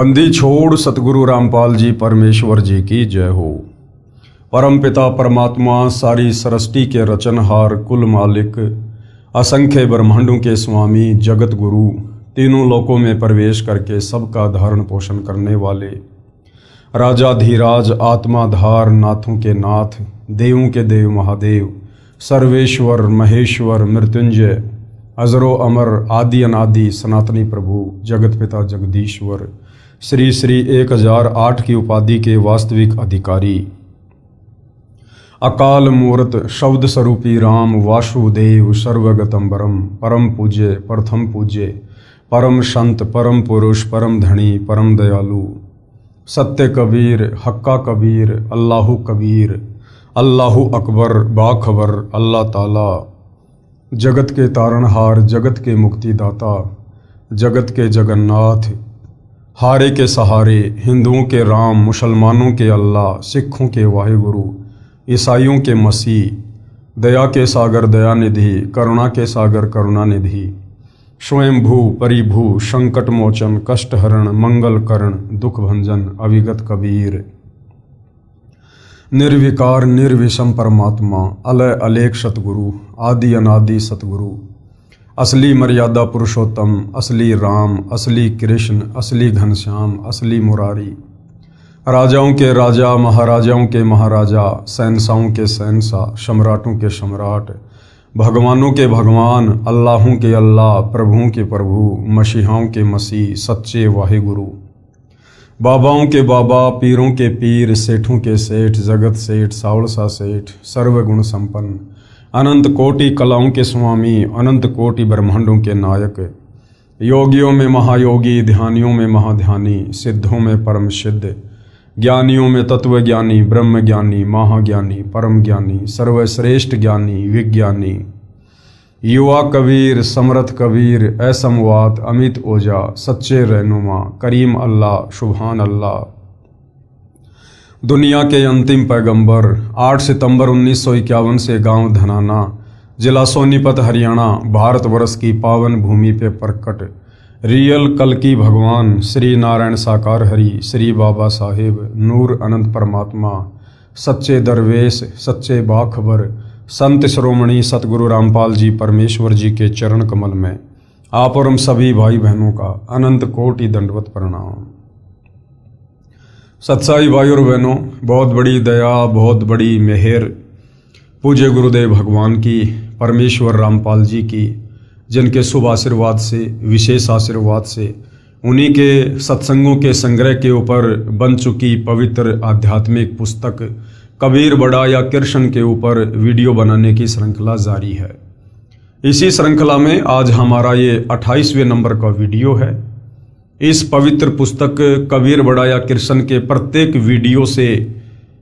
बंदी छोड़ सतगुरु रामपाल जी परमेश्वर जी की जय हो। परम पिता परमात्मा सारी सृष्टि के रचनहार कुल मालिक असंख्य ब्रह्मांडों के स्वामी जगत गुरु तीनों लोकों में प्रवेश करके सबका धारण पोषण करने वाले राजाधीराज आत्माधार नाथों के नाथ देवों के देव महादेव सर्वेश्वर महेश्वर मृत्युंजय अजरो अमर आदि अनादि सनातनी प्रभु जगत पिता जगदीश्वर श्री श्री 1008 की उपाधि के वास्तविक अधिकारी अकाल मूर्त शब्द स्वरूपी राम वासुदेव सर्वगतंबरम परम पूज्य प्रथम पूज्य परम संत परम पुरुष परम धनी परम दयालु सत्य कबीर हक्का कबीर अल्लाहु कबीर अल्लाहु अकबर बाखबर अल्लाह ताला जगत के तारणहार जगत के मुक्तिदाता जगत के जगन्नाथ हारे के सहारे हिंदुओं के राम मुसलमानों के अल्लाह सिखों के वाहिगुरु ईसाइयों के मसीह दया के सागर दयानिधि करुणा के सागर करुणानिधि स्वयंभू परिभू संकट मोचन कष्टहरण मंगल करण दुख भंजन अविगत कबीर निर्विकार निर्विषम परमात्मा अलय अलेख सतगुरु आदि अनादि सतगुरु असली मर्यादा पुरुषोत्तम असली राम असली कृष्ण असली घनश्याम असली मुरारी राजाओं के राजा महाराजाओं के महाराजा शहंशाहों के शहंशाह सम्राटों के सम्राट भगवानों के भगवान अल्लाहों के अल्लाह प्रभुओं के प्रभु मसीहाओं के मसीह सच्चे वाहिगुरु बाबाओं के बाबा पीरों के पीर सेठों के सेठ जगत सेठ सावलसा सेठ सर्वगुण संपन्न अनंत कोटि कलाओं के स्वामी अनंत कोटि ब्रह्मांडों के नायक योगियों में महायोगी ध्यानियों में महाध्यानी सिद्धों में परम सिद्ध ज्ञानियों में तत्व ज्ञानी ब्रह्म ज्ञानी महाज्ञानी परम ज्ञानी सर्वश्रेष्ठ ज्ञानी विज्ञानी युवा कबीर समर्थ कबीर असमवात अमित ओजा सच्चे रहनुमा करीम अल्लाह सुभान अल्लाह दुनिया के अंतिम पैगंबर 8 सितंबर 1951 से गांव धनाना जिला सोनीपत हरियाणा भारतवर्ष की पावन भूमि पे प्रकट रियल कल की भगवान श्री नारायण साकार हरि श्री बाबा साहेब नूर अनंत परमात्मा सच्चे दरवेश सच्चे बाखबर संत श्रोमणी सतगुरु रामपाल जी परमेश्वर जी के चरण कमल में आप और हम सभी भाई बहनों का अनंत कोटि दंडवत प्रणाम। सत्साई भाई और बहनों, बहुत बड़ी दया बहुत बड़ी मेहर पूज्य गुरुदेव भगवान की परमेश्वर रामपाल जी की जिनके शुभ आशीर्वाद से विशेष आशीर्वाद से उन्हीं के सत्संगों के संग्रह के ऊपर बन चुकी पवित्र आध्यात्मिक पुस्तक कबीर बड़ा या कृष्ण के ऊपर वीडियो बनाने की श्रृंखला जारी है। इसी श्रृंखला में आज हमारा ये 28वें नंबर का वीडियो है। इस पवित्र पुस्तक कबीर बड़ा या कृष्ण के प्रत्येक वीडियो से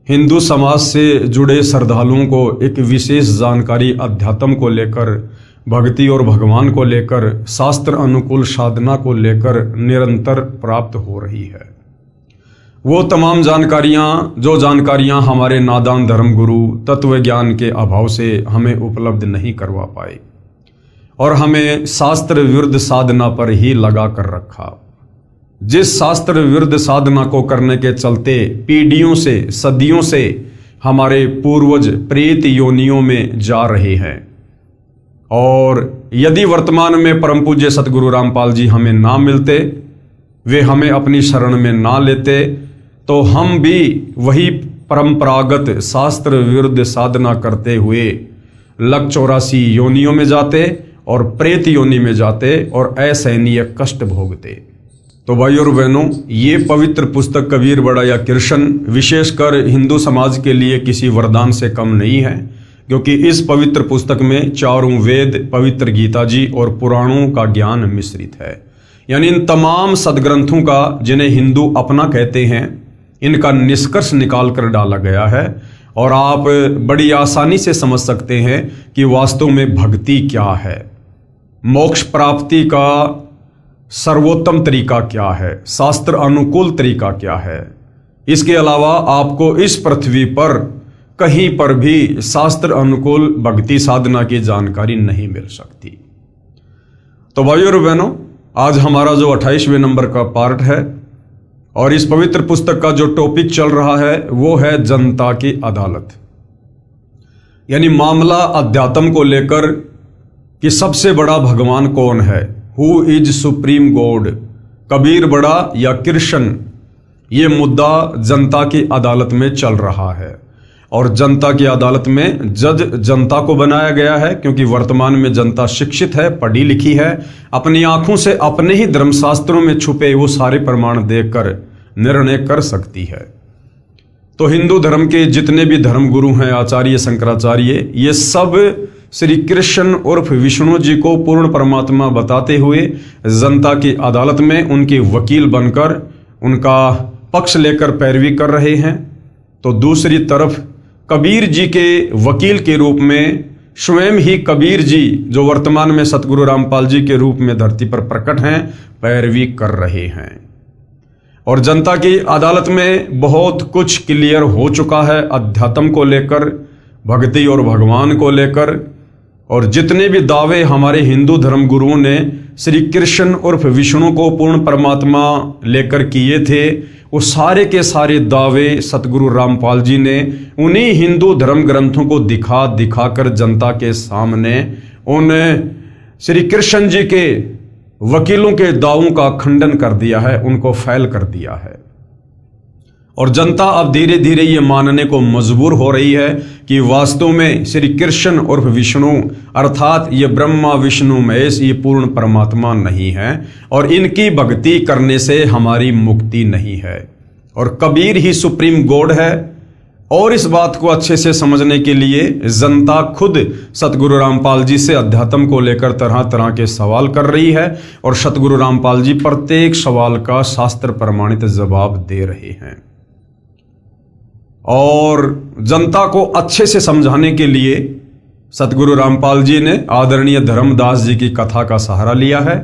हिंदू समाज से जुड़े श्रद्धालुओं को एक विशेष जानकारी अध्यात्म को लेकर भक्ति और भगवान को लेकर शास्त्र अनुकूल साधना को लेकर निरंतर प्राप्त हो रही है। वो तमाम जो जानकारियां हमारे नादान धर्म गुरु तत्व ज्ञान के अभाव से हमें उपलब्ध नहीं करवा पाए और हमें शास्त्र विरुद्ध साधना पर ही लगा कर रखा। जिस शास्त्र विरुद्ध साधना को करने के चलते पीढ़ियों से सदियों से हमारे पूर्वज प्रेत योनियों में जा रहे हैं और यदि वर्तमान में परम पूज्य सतगुरु रामपाल जी हमें ना मिलते, वे हमें अपनी शरण में ना लेते, तो हम भी वही परंपरागत शास्त्र विरुद्ध साधना करते हुए लक 84 योनियों में जाते और प्रेत योनि में जाते और असहनीय कष्ट भोगते। तो भाई और बहनों, ये पवित्र पुस्तक कबीर बड़ा या कृष्ण विशेषकर हिंदू समाज के लिए किसी वरदान से कम नहीं है, क्योंकि इस पवित्र पुस्तक में चारों वेद पवित्र गीता जी और पुराणों का ज्ञान मिश्रित है। यानी इन तमाम सदग्रंथों का जिन्हें हिंदू अपना कहते हैं, इनका निष्कर्ष निकाल कर डाला गया है और आप बड़ी आसानी से समझ सकते हैं कि वास्तव में भक्ति क्या है, मोक्ष प्राप्ति का सर्वोत्तम तरीका क्या है, शास्त्र अनुकूल तरीका क्या है। इसके अलावा आपको इस पृथ्वी पर कहीं पर भी शास्त्र अनुकूल भक्ति साधना की जानकारी नहीं मिल सकती। तो भाइयों और बहनों, आज हमारा जो 28वें नंबर का पार्ट है और इस पवित्र पुस्तक का जो टॉपिक चल रहा है वो है जनता की अदालत, यानी मामला अध्यात्म को लेकर कि सबसे बड़ा भगवान कौन है, who is supreme God, Kabir बड़ा या कृष्ण। ये मुद्दा जनता की अदालत में चल रहा है और जनता की अदालत में जज जनता को बनाया गया है, क्योंकि वर्तमान में जनता शिक्षित है, पढ़ी लिखी है, अपनी आंखों से अपने ही धर्मशास्त्रों में छुपे वो सारे प्रमाण देखकर निर्णय कर सकती है। तो हिंदू धर्म के जितने भी धर्म गुरु हैं, आचार्य शंकराचार्य, ये सब श्री कृष्ण उर्फ विष्णु जी को पूर्ण परमात्मा बताते हुए जनता की अदालत में उनके वकील बनकर उनका पक्ष लेकर पैरवी कर रहे हैं। तो दूसरी तरफ कबीर जी के वकील के रूप में स्वयं ही कबीर जी, जो वर्तमान में सतगुरु रामपाल जी के रूप में धरती पर प्रकट हैं, पैरवी कर रहे हैं। और जनता की अदालत में बहुत कुछ क्लियर हो चुका है अध्यात्म को लेकर, भक्ति और भगवान को लेकर। और जितने भी दावे हमारे हिंदू धर्म गुरुओं ने श्री कृष्ण उर्फ विष्णु को पूर्ण परमात्मा लेकर किए थे, वो सारे के सारे दावे सतगुरु रामपाल जी ने उन्हीं हिंदू धर्म ग्रंथों को दिखाकर जनता के सामने उन श्री कृष्ण जी के वकीलों के दावों का खंडन कर दिया है, उनको फैल कर दिया है। और जनता अब धीरे धीरे ये मानने को मजबूर हो रही है कि वास्तव में श्री कृष्ण उर्फ विष्णु अर्थात ये ब्रह्मा विष्णु महेश ये पूर्ण परमात्मा नहीं है और इनकी भक्ति करने से हमारी मुक्ति नहीं है और कबीर ही सुप्रीम गॉड है। और इस बात को अच्छे से समझने के लिए जनता खुद सतगुरु रामपाल जी से अध्यात्म को लेकर तरह तरह के सवाल कर रही है और सतगुरु रामपाल जी प्रत्येक सवाल का शास्त्र प्रमाणित जवाब दे रहे हैं। और जनता को अच्छे से समझाने के लिए सतगुरु रामपाल जी ने आदरणीय धर्मदास जी की कथा का सहारा लिया है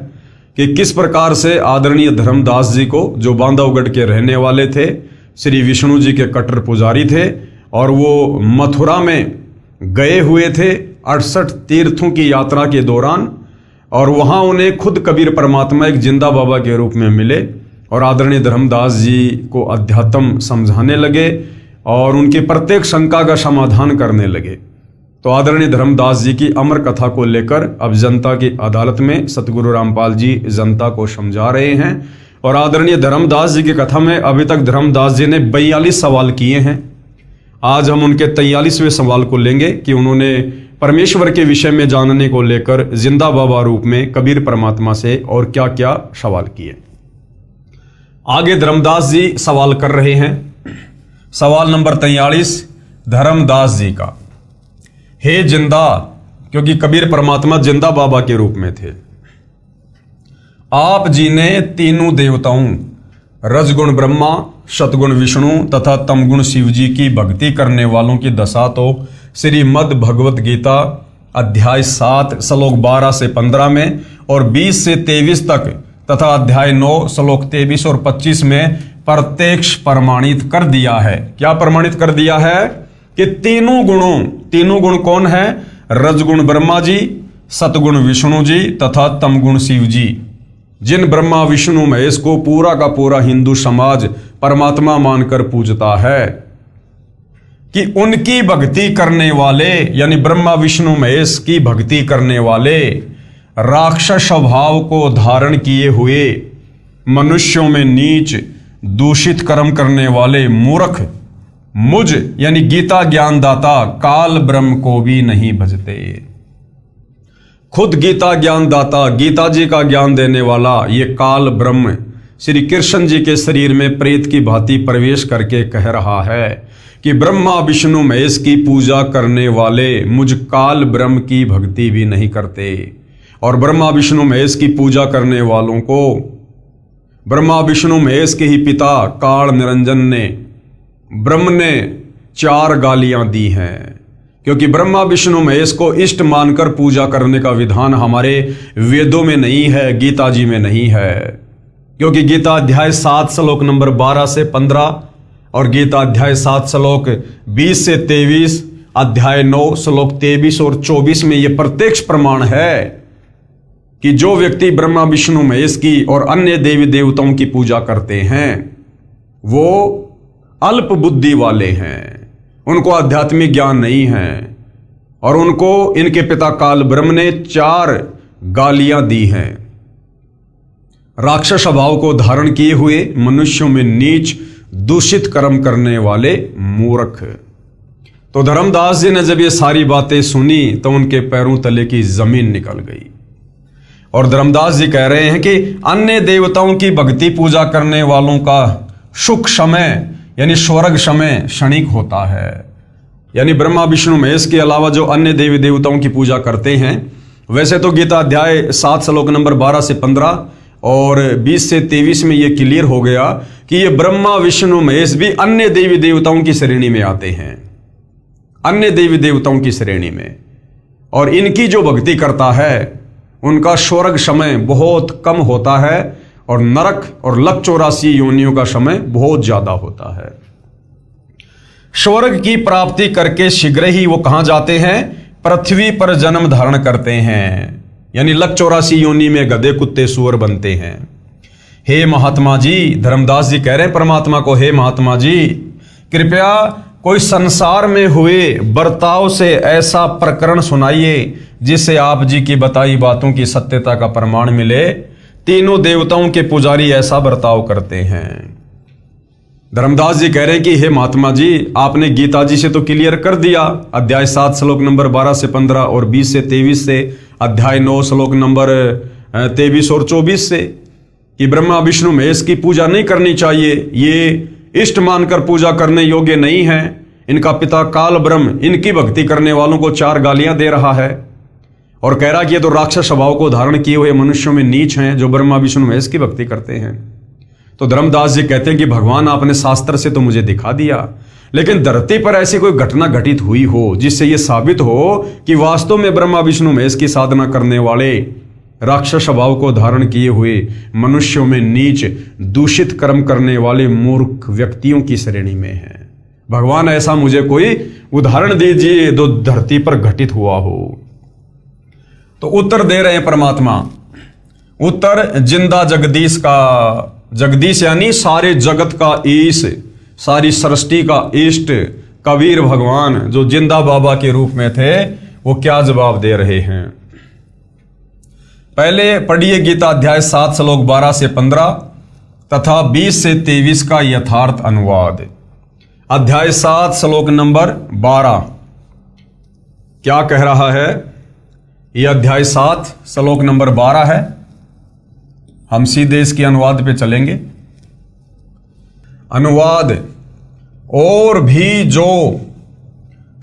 कि किस प्रकार से आदरणीय धर्मदास जी को, जो बांधवगढ़ के रहने वाले थे, श्री विष्णु जी के कट्टर पुजारी थे और वो मथुरा में गए हुए थे 68 तीर्थों की यात्रा के दौरान, और वहां उन्हें खुद कबीर परमात्मा एक जिंदा बाबा के रूप में मिले और आदरणीय धर्मदास जी को अध्यात्म समझाने लगे और उनकी प्रत्येक शंका का समाधान करने लगे। तो आदरणीय धर्मदास जी की अमर कथा को लेकर अब जनता की अदालत में सतगुरु रामपाल जी जनता को समझा रहे हैं। और आदरणीय धर्मदास जी की कथा में अभी तक धर्मदास जी ने 42 सवाल किए हैं। आज हम उनके 43वें सवाल को लेंगे कि उन्होंने परमेश्वर के विषय में जानने को लेकर जिंदा बाबा रूप में कबीर परमात्मा से और क्या क्या सवाल किए। आगे धर्मदास जी सवाल कर रहे हैं। सवाल नंबर 43 धर्मदास जी का, हे जिंदा, क्योंकि कबीर परमात्मा जिंदा बाबा के रूप में थे, आप जी ने तीनों देवताओं रजगुण ब्रह्मा, सतगुण विष्णु तथा तमगुण शिव जी की भक्ति करने वालों की दशा तो श्रीमद् भगवत गीता अध्याय 7 श्लोक 12 से 15 में और 20 से 23 तक तथा अध्याय 9 श्लोक 23 और 25 में प्रत्यक्ष प्रमाणित कर दिया है। क्या प्रमाणित कर दिया है? कि तीनों गुण कौन है? रजगुण ब्रह्मा जी, सतगुण विष्णु जी तथा तमगुण शिव जी, जिन ब्रह्मा विष्णु महेश को पूरा का पूरा हिंदू समाज परमात्मा मानकर पूजता है, कि उनकी भक्ति करने वाले यानी ब्रह्मा विष्णु महेश की भक्ति करने वाले राक्षस स्वभाव को धारण किए हुए मनुष्यों में नीच दूषित कर्म करने वाले मूर्ख मुझ यानी गीता ज्ञानदाता काल ब्रह्म को भी नहीं भजते। खुद गीता ज्ञानदाता, गीता जी का ज्ञान देने वाला ये काल ब्रह्म श्री कृष्ण जी के शरीर में प्रेत की भांति प्रवेश करके कह रहा है कि ब्रह्मा विष्णु महेश की पूजा करने वाले मुझ काल ब्रह्म की भक्ति भी नहीं करते। और ब्रह्मा विष्णु महेश की पूजा करने वालों को ब्रह्मा विष्णु महेश के ही पिता काल निरंजन ने, ब्रह्म ने 4 गालियां दी हैं, क्योंकि ब्रह्मा विष्णु महेश को इष्ट मानकर पूजा करने का विधान हमारे वेदों में नहीं है, गीता जी में नहीं है। क्योंकि गीता अध्याय 7 श्लोक नंबर 12 से 15 और गीता अध्याय 7 श्लोक 20 से 23, अध्याय 9 श्लोक 23 और 24 में यह प्रत्यक्ष प्रमाण है कि जो व्यक्ति ब्रह्मा विष्णु महेश की और अन्य देवी देवताओं की पूजा करते हैं वो अल्प बुद्धि वाले हैं, उनको आध्यात्मिक ज्ञान नहीं है और उनको इनके पिता काल ब्रह्म ने 4 गालियां दी हैं। राक्षस स्वभाव को धारण किए हुए मनुष्यों में नीच दूषित कर्म करने वाले मूर्ख। तो धर्मदास जी ने जब ये सारी बातें सुनी तो उनके पैरों तले की जमीन निकल गई। और धर्मदास जी कह रहे हैं कि अन्य देवताओं की भक्ति पूजा करने वालों का सुख समय यानी स्वर्ग समय क्षणिक होता है। यानी ब्रह्मा विष्णु महेश के अलावा जो अन्य देवी देवताओं की पूजा करते हैं, वैसे तो गीता अध्याय 7 श्लोक नंबर 12 से 15 और 20 से 23 में ये क्लियर हो गया कि ये ब्रह्मा विष्णु महेश भी अन्य देवी देवताओं की श्रेणी में आते हैं, अन्य देवी देवताओं की श्रेणी में। और इनकी जो भक्ति करता है उनका स्वर्ग समय बहुत कम होता है और नरक और लक 84 योनियों का समय बहुत ज्यादा होता है। स्वर्ग की प्राप्ति करके शीघ्र ही वो कहां जाते हैं? पृथ्वी पर जन्म धारण करते हैं, यानी लक 84 योनि में गधे कुत्ते सूअर बनते हैं। हे महात्मा जी, धर्मदास जी कह रहे हैं परमात्मा को, हे महात्मा जी कृपया कोई संसार में हुए बर्ताव से ऐसा प्रकरण सुनाइए जिससे आप जी की बताई बातों की सत्यता का प्रमाण मिले। तीनों देवताओं के पुजारी ऐसा बर्ताव करते हैं। धर्मदास जी कह रहे हैं कि हे महात्मा जी, आपने गीता जी से तो क्लियर कर दिया, अध्याय 7 श्लोक नंबर 12 से 15 और 20 से 23 से, अध्याय 9 श्लोक नंबर 23 और 24 से, कि ब्रह्मा विष्णु महेश की पूजा नहीं करनी चाहिए, ये इष्ट मानकर पूजा करने योग्य नहीं है। इनका पिता काल ब्रह्म इनकी भक्ति करने वालों को 4 गालियां दे रहा है और कह रहा कि ये तो राक्षस स्वभाव को धारण किए हुए मनुष्यों में नीच हैं जो ब्रह्मा विष्णु महेश की भक्ति करते हैं। तो धर्मदास जी कहते हैं कि भगवान आपने शास्त्र से तो मुझे दिखा दिया, लेकिन धरती पर ऐसी कोई घटना घटित हुई हो जिससे यह साबित हो कि वास्तव में ब्रह्मा विष्णु महेश की साधना करने वाले राक्षस स्वभाव को धारण किए हुए मनुष्यों में नीच दूषित कर्म करने वाले मूर्ख व्यक्तियों की श्रेणी में है। भगवान ऐसा मुझे कोई उदाहरण दीजिए जो धरती पर घटित हुआ हो। तो उत्तर दे रहे हैं परमात्मा, उत्तर जिंदा जगदीश का, जगदीश यानी सारे जगत का ईश, सारी सृष्टि का इष्ट कबीर भगवान जो जिंदा बाबा के रूप में थे, वो क्या जवाब दे रहे हैं। पहले पढ़िए गीता अध्याय 7 श्लोक 12 से 15 तथा 20 से 23 का यथार्थ अनुवाद। अध्याय 7 श्लोक नंबर 12 क्या कह रहा है? यह अध्याय 7 श्लोक नंबर 12 है। हम सीधे इसके अनुवाद पे चलेंगे। अनुवाद, और भी जो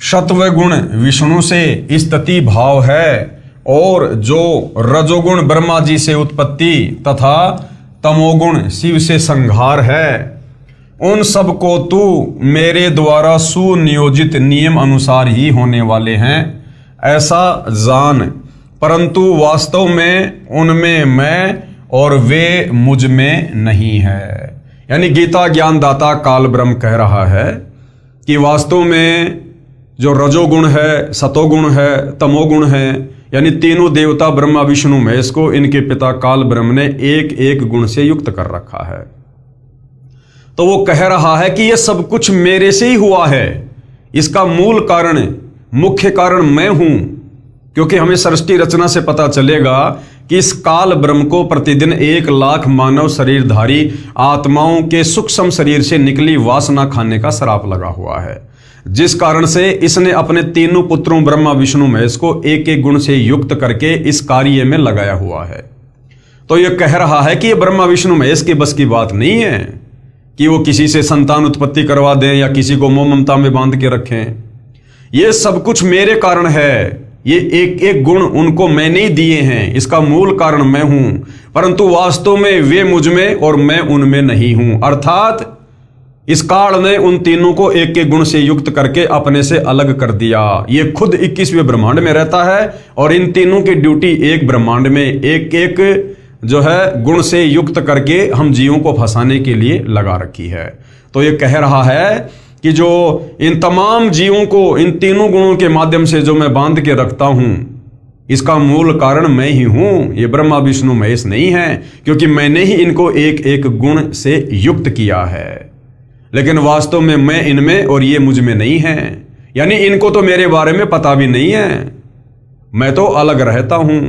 सत्वगुण विष्णु से स्तुति भाव है और जो रजोगुण ब्रह्मा जी से उत्पत्ति तथा तमोगुण शिव से संहार है, उन सब को तू मेरे द्वारा सुनियोजित नियम अनुसार ही होने वाले हैं ऐसा जान, परंतु वास्तव में उनमें मैं और वे मुझ में नहीं है। यानी गीता ज्ञानदाता काल ब्रह्म कह रहा है कि वास्तव में जो रजोगुण है, सतोगुण है, तमोगुण है, यानी तीनों देवता ब्रह्मा विष्णु महेश को इनके पिता काल ब्रह्म ने एक एक गुण से युक्त कर रखा है। तो वो कह रहा है कि ये सब कुछ मेरे से ही हुआ है, इसका मूल कारण, मुख्य कारण मैं हूं। क्योंकि हमें सृष्टि रचना से पता चलेगा कि इस काल ब्रह्म को प्रतिदिन 1 लाख मानव शरीरधारी आत्माओं के सूक्ष्म शरीर से निकली वासना खाने का श्राप लगा हुआ है, जिस कारण से इसने अपने तीनों पुत्रों ब्रह्मा विष्णु महेश को एक एक गुण से युक्त करके इस कार्य में लगाया हुआ है। तो यह कह रहा है कि यह ब्रह्मा विष्णु महेश के बस की बात नहीं है कि वो किसी से संतान उत्पत्ति करवा दें या किसी को मोह ममता में बांध के रखें। यह सब कुछ मेरे कारण है, ये एक एक गुण उनको मैंने ही दिए हैं, इसका मूल कारण मैं हूं, परंतु वास्तव में वे मुझ में और मैं उनमें नहीं हूं। अर्थात इस काल ने उन तीनों को एक एक गुण से युक्त करके अपने से अलग कर दिया। ये खुद 21वें ब्रह्मांड में रहता है और इन तीनों की ड्यूटी एक ब्रह्मांड में एक एक जो है गुण से युक्त करके हम जीवों को फंसाने के लिए लगा रखी है। तो ये कह रहा है कि जो इन तमाम जीवों को इन तीनों गुणों के माध्यम से जो मैं बांध के रखता हूं, इसका मूल कारण मैं ही हूं, ये ब्रह्मा विष्णु महेश नहीं है, क्योंकि मैंने ही इनको एक एक गुण से युक्त किया है। लेकिन वास्तव में मैं इनमें और ये मुझ में नहीं है। यानी इनको तो मेरे बारे में पता भी नहीं है, मैं तो अलग रहता हूं।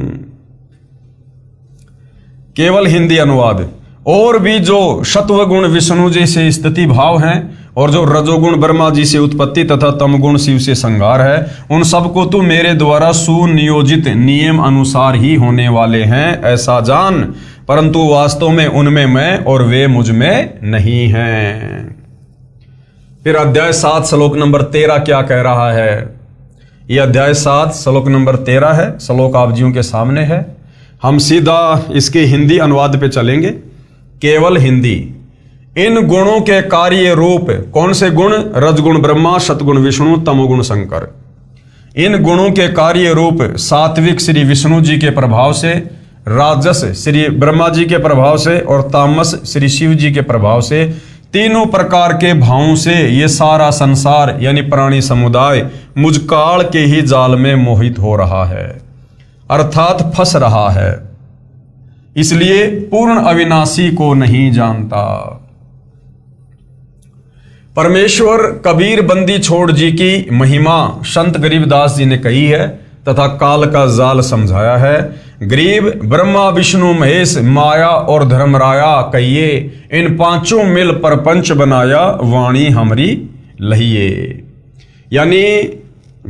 केवल हिंदी अनुवाद। और भी जो सत्वगुण विष्णु जी से स्थिति भाव हैं और जो रजोगुण ब्रह्मा जी से उत्पत्ति तथा तमगुण शिव से संहार है, उन सबको तू मेरे द्वारा सुनियोजित नियम अनुसार ही होने वाले हैं ऐसा जान, परंतु वास्तव में उनमें मैं और वे मुझ में नहीं हैं। फिर अध्याय 7 श्लोक नंबर 13 क्या कह रहा है? यह अध्याय 7 श्लोक नंबर 13 है। श्लोक आप जियों के सामने है। हम सीधा इसके हिंदी अनुवाद पे चलेंगे। केवल हिंदी। इन गुणों के कार्य रूप कौन से गुण? रजगुण ब्रह्मा, सतगुण विष्णु, तमोगुण शंकर। इन गुणों के कार्य रूप सात्विक श्री विष्णु जी के प्रभाव से, राजस श्री ब्रह्मा जी के प्रभाव से और तामस श्री शिव जी के प्रभाव से, तीनों प्रकार के भावों से ये सारा संसार यानी प्राणी समुदाय मुझ काल के ही जाल में मोहित हो रहा है, अर्थात फंस रहा है, इसलिए पूर्ण अविनाशी को नहीं जानता। परमेश्वर कबीर बंदी छोड़ जी की महिमा संत गरीबदास जी ने कही है तथा काल का जाल समझाया है। गरीब ब्रह्मा विष्णु महेश माया और धर्मराया कहिए, इन पांचों मिल परपंच बनाया वाणी हमरी लहिए। यानी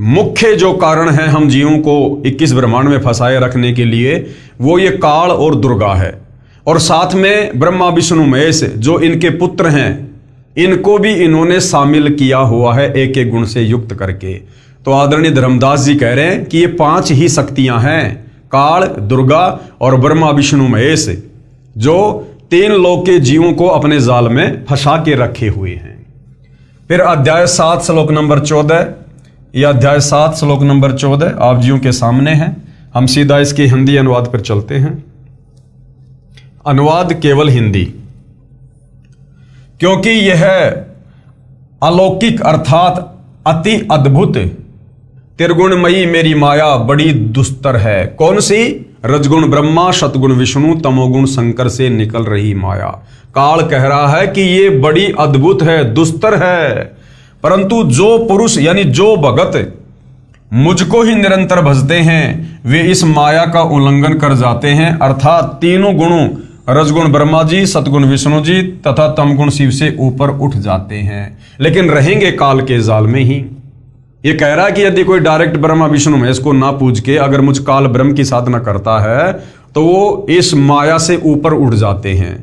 मुख्य जो कारण है हम जीवों को 21 ब्रह्मांड में फंसाए रखने के लिए, वो ये काल और दुर्गा है, और साथ में ब्रह्मा विष्णु महेश जो इनके पुत्र हैं, इनको भी इन्होंने शामिल किया हुआ है एक एक गुण से युक्त करके। तो आदरणीय धर्मदास जी कह रहे हैं कि ये 5 ही शक्तियां हैं, काल, दुर्गा और ब्रह्मा विष्णु महेश, जो 3 लोक के जीवों को अपने जाल में फंसा के रखे हुए हैं। फिर अध्याय 7 श्लोक नंबर 14, यह अध्याय 7 श्लोक नंबर 14 आप जियों के सामने है। हम सीधा इसके हिंदी अनुवाद पर चलते हैं। अनुवाद केवल हिंदी। क्योंकि यह अलौकिक अर्थात अति अद्भुत त्रिगुणमयी मेरी माया बड़ी दुस्तर है। कौन सी? रजगुण ब्रह्मा, सतगुण विष्णु, तमोगुण शंकर से निकल रही माया। काल कह रहा है कि ये बड़ी अद्भुत है, दुस्तर है, परंतु जो पुरुष यानी जो भगत मुझको ही निरंतर भजते हैं, वे इस माया का उल्लंघन कर जाते हैं, अर्थात तीनों गुणों रजगुण ब्रह्मा जी, सतगुण विष्णु जी तथा तमगुण शिव से ऊपर उठ जाते हैं, लेकिन रहेंगे काल के जाल में ही। ये कह रहा है कि यदि कोई डायरेक्ट ब्रह्मा विष्णु महेश को ना पूज के अगर मुझ काल ब्रह्म की साधना करता है तो वो इस माया से ऊपर उठ जाते हैं,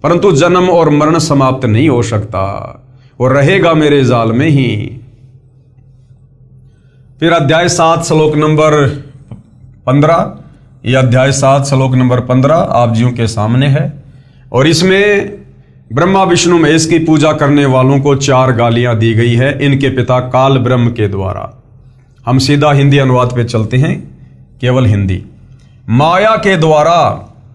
परंतु जन्म और मरण समाप्त नहीं हो सकता, वो रहेगा मेरे जाल में ही। फिर अध्याय 7 श्लोक नंबर 15, यह अध्याय 7 श्लोक नंबर 15 आप जियों के सामने है, और इसमें ब्रह्मा विष्णु महेश की पूजा करने वालों को 4 गालियां दी गई है इनके पिता काल ब्रह्म के द्वारा। हम सीधा हिंदी अनुवाद पे चलते हैं, केवल हिंदी। माया के द्वारा,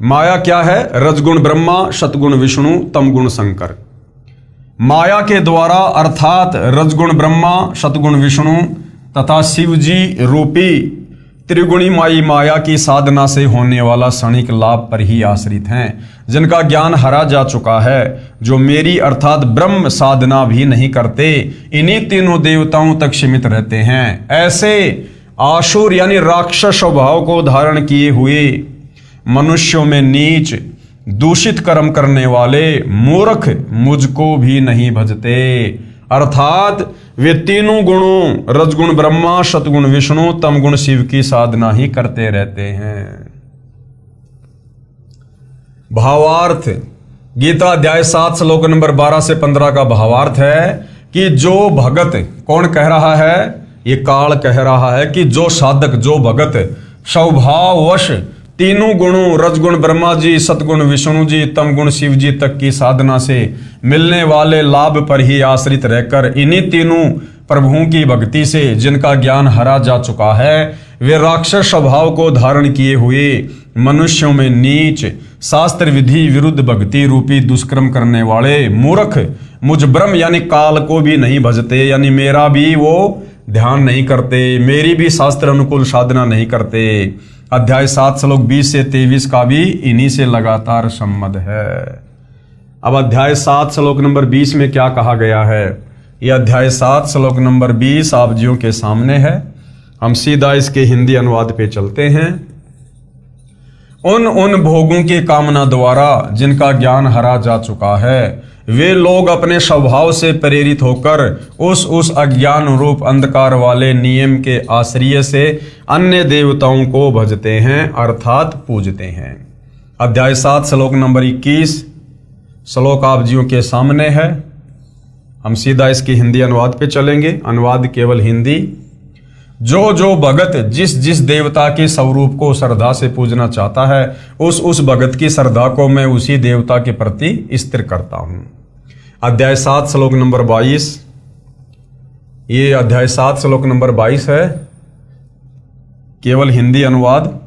माया क्या है? रजगुण ब्रह्मा, सतगुण विष्णु, तमगुण शंकर। माया के द्वारा अर्थात रजगुण ब्रह्मा, सतगुण विष्णु तथा शिव जी रूपी त्रिगुणी माई माया की साधना से होने वाला क्षणिक लाभ पर ही आश्रित हैं, जिनका ज्ञान हरा जा चुका है, जो मेरी अर्थात ब्रह्म साधना भी नहीं करते, इन्हीं तीनों देवताओं तक सीमित रहते हैं। ऐसे आसुर यानी राक्षस स्वभाव को धारण किए हुए मनुष्यों में नीच दूषित कर्म करने वाले मूर्ख मुझको भी नहीं भजते, अर्थात वे तीनों गुणों रजगुण ब्रह्मा, सतगुण विष्णु, तमगुण शिव की साधना ही करते रहते हैं। भावार्थ। गीता अध्याय 7 श्लोक नंबर 12 से 15 का भावार्थ है कि जो भगत, कौन कह रहा है? ये काल कह रहा है कि जो साधक, जो भगत स्वभाववश तीनों गुणों रजगुण ब्रह्मा जी, सतगुण विष्णु जी, तमगुण शिव जी तक की साधना से मिलने वाले लाभ पर ही आश्रित रहकर इन्हीं तीनों प्रभुओं की भक्ति से जिनका ज्ञान हरा जा चुका है, वे राक्षस स्वभाव को धारण किए हुए मनुष्यों में नीच शास्त्र विधि विरुद्ध भक्ति रूपी दुष्कर्म करने वाले मूर्ख मुझ ब्रह्म यानी काल को भी नहीं भजते, यानी मेरा भी वो ध्यान नहीं करते, मेरी भी शास्त्र अनुकूल साधना नहीं करते। अध्याय 7 श्लोक 20 से 23 का भी इन्हीं से लगातार संबंध है। अब अध्याय 7 श्लोक नंबर 20 में क्या कहा गया है? यह अध्याय 7 श्लोक नंबर 20 आप जियों के सामने है। हम सीधा इसके हिंदी अनुवाद पे चलते हैं। उन भोगों की कामना द्वारा जिनका ज्ञान हरा जा चुका है, वे लोग अपने स्वभाव से प्रेरित होकर उस अज्ञान रूप अंधकार वाले नियम के आश्रय से अन्य देवताओं को भजते हैं अर्थात पूजते हैं। अध्याय 7 श्लोक नंबर 21 श्लोक आप जियों के सामने है। हम सीधा इसके हिंदी अनुवाद पे चलेंगे। अनुवाद केवल हिंदी। जो भगत जिस देवता के स्वरूप को श्रद्धा से पूजना चाहता है, उस भगत की श्रद्धा को मैं उसी देवता के प्रति स्थिर करता हूं। अध्याय 7 श्लोक नंबर 22, ये अध्याय 7 श्लोक नंबर 22 है, केवल हिंदी अनुवाद।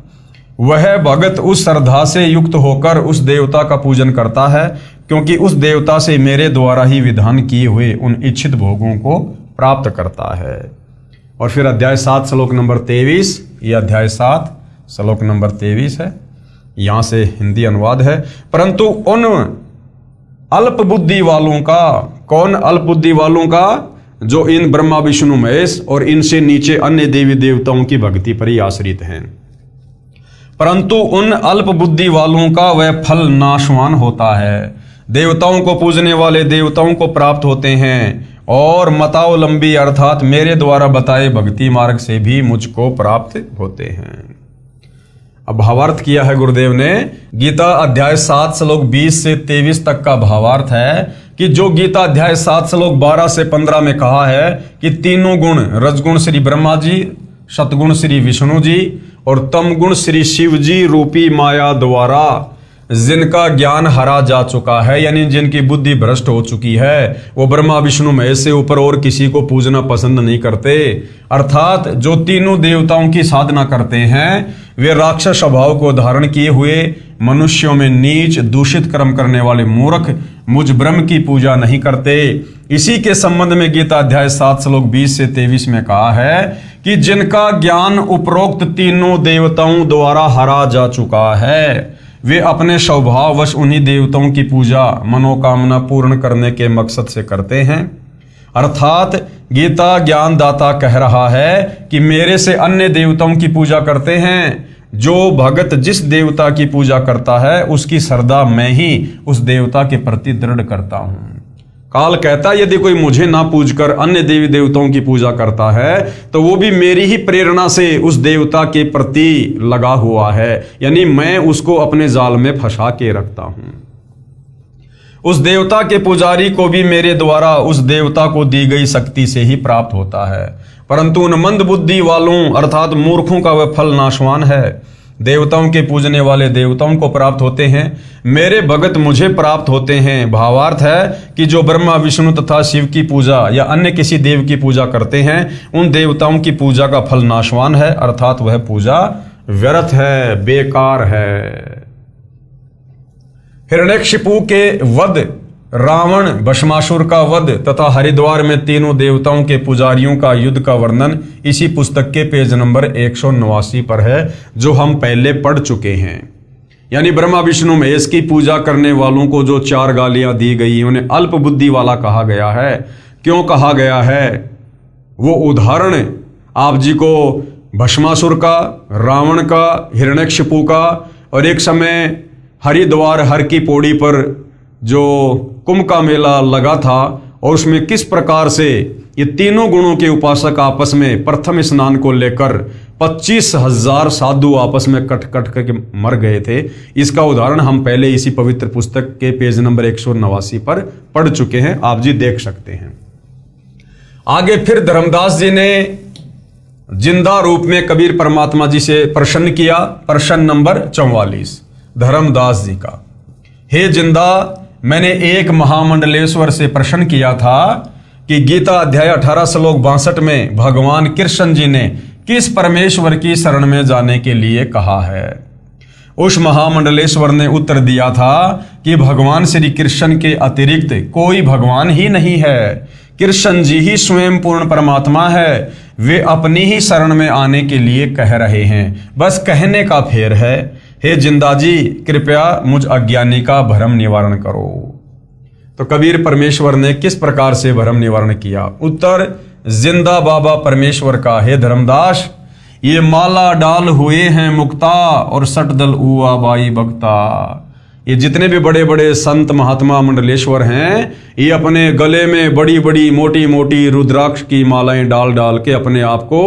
वह भगत उस श्रद्धा से युक्त होकर उस देवता का पूजन करता है, क्योंकि उस देवता से मेरे द्वारा ही विधान किए हुए उन इच्छित भोगों को प्राप्त करता है। और फिर अध्याय 7 श्लोक नंबर 23, ये अध्याय 7 श्लोक नंबर 23 है, यहां से हिंदी अनुवाद है। परंतु उन अल्प बुद्धि वालों का, कौन अल्प बुद्धि वालों का? जो इन ब्रह्मा विष्णु महेश और इनसे नीचे अन्य देवी देवताओं की भक्ति पर ही आश्रित हैं। परंतु उन अल्प बुद्धि वालों का वह फल नाशवान होता है। देवताओं को पूजने वाले देवताओं को प्राप्त होते हैं, और मतावलंबी अर्थात मेरे द्वारा बताए भक्ति मार्ग से भी मुझको प्राप्त होते हैं। अब भावार्थ किया है गुरुदेव ने। गीता अध्याय 7 श्लोक 20 से 23 तक का भावार्थ है कि जो गीता अध्याय 7 श्लोक 12 से 15 में कहा है कि तीनों गुण, रजगुण श्री ब्रह्मा जी, सतगुण श्री विष्णु जी और तम गुण श्री शिव जी रूपी माया द्वारा जिनका ज्ञान हरा जा चुका है, यानी जिनकी बुद्धि भ्रष्ट हो चुकी है, वो ब्रह्मा विष्णु महेश से ऊपर और किसी को पूजना पसंद नहीं करते। अर्थात जो तीनों देवताओं की साधना करते हैं, वे राक्षस स्वभाव को धारण किए हुए मनुष्यों में नीच दूषित कर्म करने वाले मूर्ख मुझ ब्रह्म की पूजा नहीं करते। इसी के संबंध में गीता अध्याय 7 श्लोक 20 से 23 में कहा है कि जिनका ज्ञान उपरोक्त तीनों देवताओं द्वारा हरा जा चुका है, वे अपने स्वभाववश उन्हीं देवताओं की पूजा मनोकामना पूर्ण करने के मकसद से करते हैं। अर्थात गीता ज्ञानदाता कह रहा है कि मेरे से अन्य देवताओं की पूजा करते हैं। जो भगत जिस देवता की पूजा करता है, उसकी श्रद्धा मैं ही उस देवता के प्रति दृढ़ करता हूं। काल कहता है यदि कोई मुझे ना पूजकर अन्य देवी देवताओं की पूजा करता है, तो वो भी मेरी ही प्रेरणा से उस देवता के प्रति लगा हुआ है, यानी मैं उसको अपने जाल में फंसा के रखता हूं। उस देवता के पुजारी को भी मेरे द्वारा उस देवता को दी गई शक्ति से ही प्राप्त होता है। परंतु उन मंद बुद्धि वालों अर्थात मूर्खों का वह फल नाशवान है। देवताओं के पूजने वाले देवताओं को प्राप्त होते हैं, मेरे भगत मुझे प्राप्त होते हैं। भावार्थ है कि जो ब्रह्मा विष्णु तथा शिव की पूजा या अन्य किसी देव की पूजा करते हैं, उन देवताओं की पूजा का फल नाशवान है, अर्थात वह पूजा व्यर्थ है, बेकार है। हिरण्यकशिपु के वध, रावण भस्मासुर का वध तथा हरिद्वार में तीनों देवताओं के पुजारियों का युद्ध का वर्णन इसी पुस्तक के पेज नंबर 189 पर है, जो हम पहले पढ़ चुके हैं। यानी ब्रह्मा विष्णु महेश की पूजा करने वालों को जो 4 गालियां दी गई, उन्हें अल्प बुद्धि वाला कहा गया है। क्यों कहा गया है? वो उदाहरण आप जी को भस्मासुर का, रावण का, हिरण्यकशिपु का, और एक समय हरिद्वार हर की पौड़ी पर जो कुंभ का मेला लगा था, और उसमें किस प्रकार से ये तीनों गुणों के उपासक आपस में प्रथम स्नान को लेकर 25,000 साधु आपस में कट करके मर गए थे, इसका उदाहरण हम पहले इसी पवित्र पुस्तक के पेज नंबर 189 पर पढ़ चुके हैं, आप जी देख सकते हैं। आगे फिर धर्मदास जी ने जिंदा रूप में कबीर परमात्मा जी से प्रश्न किया। प्रश्न नंबर 44 धर्मदास जी का, हे जिंदा, मैंने एक महामंडलेश्वर से प्रश्न किया था कि गीता अध्याय 18 श्लोक 62 में भगवान कृष्ण जी ने किस परमेश्वर की शरण में जाने के लिए कहा है। उस महामंडलेश्वर ने उत्तर दिया था कि भगवान श्री कृष्ण के अतिरिक्त कोई भगवान ही नहीं है। कृष्ण जी ही स्वयं पूर्ण परमात्मा है। वे अपनी ही शरण में आने के लिए कह रहे हैं, बस कहने का फेर है। हे जिंदा जी, कृपया मुझ अज्ञानी का भ्रम निवारण करो। तो कबीर परमेश्वर ने किस प्रकार से भ्रम निवारण किया? उत्तर, जिंदा बाबा परमेश्वर का है धर्मदास, ये माला डाल हुए हैं मुक्ता और सटदल उआ बाई बक्ता। ये जितने भी बड़े बड़े संत महात्मा मंडलेश्वर हैं, ये अपने गले में बड़ी बड़ी मोटी मोटी रुद्राक्ष की मालाएं डाल डाल के अपने आप को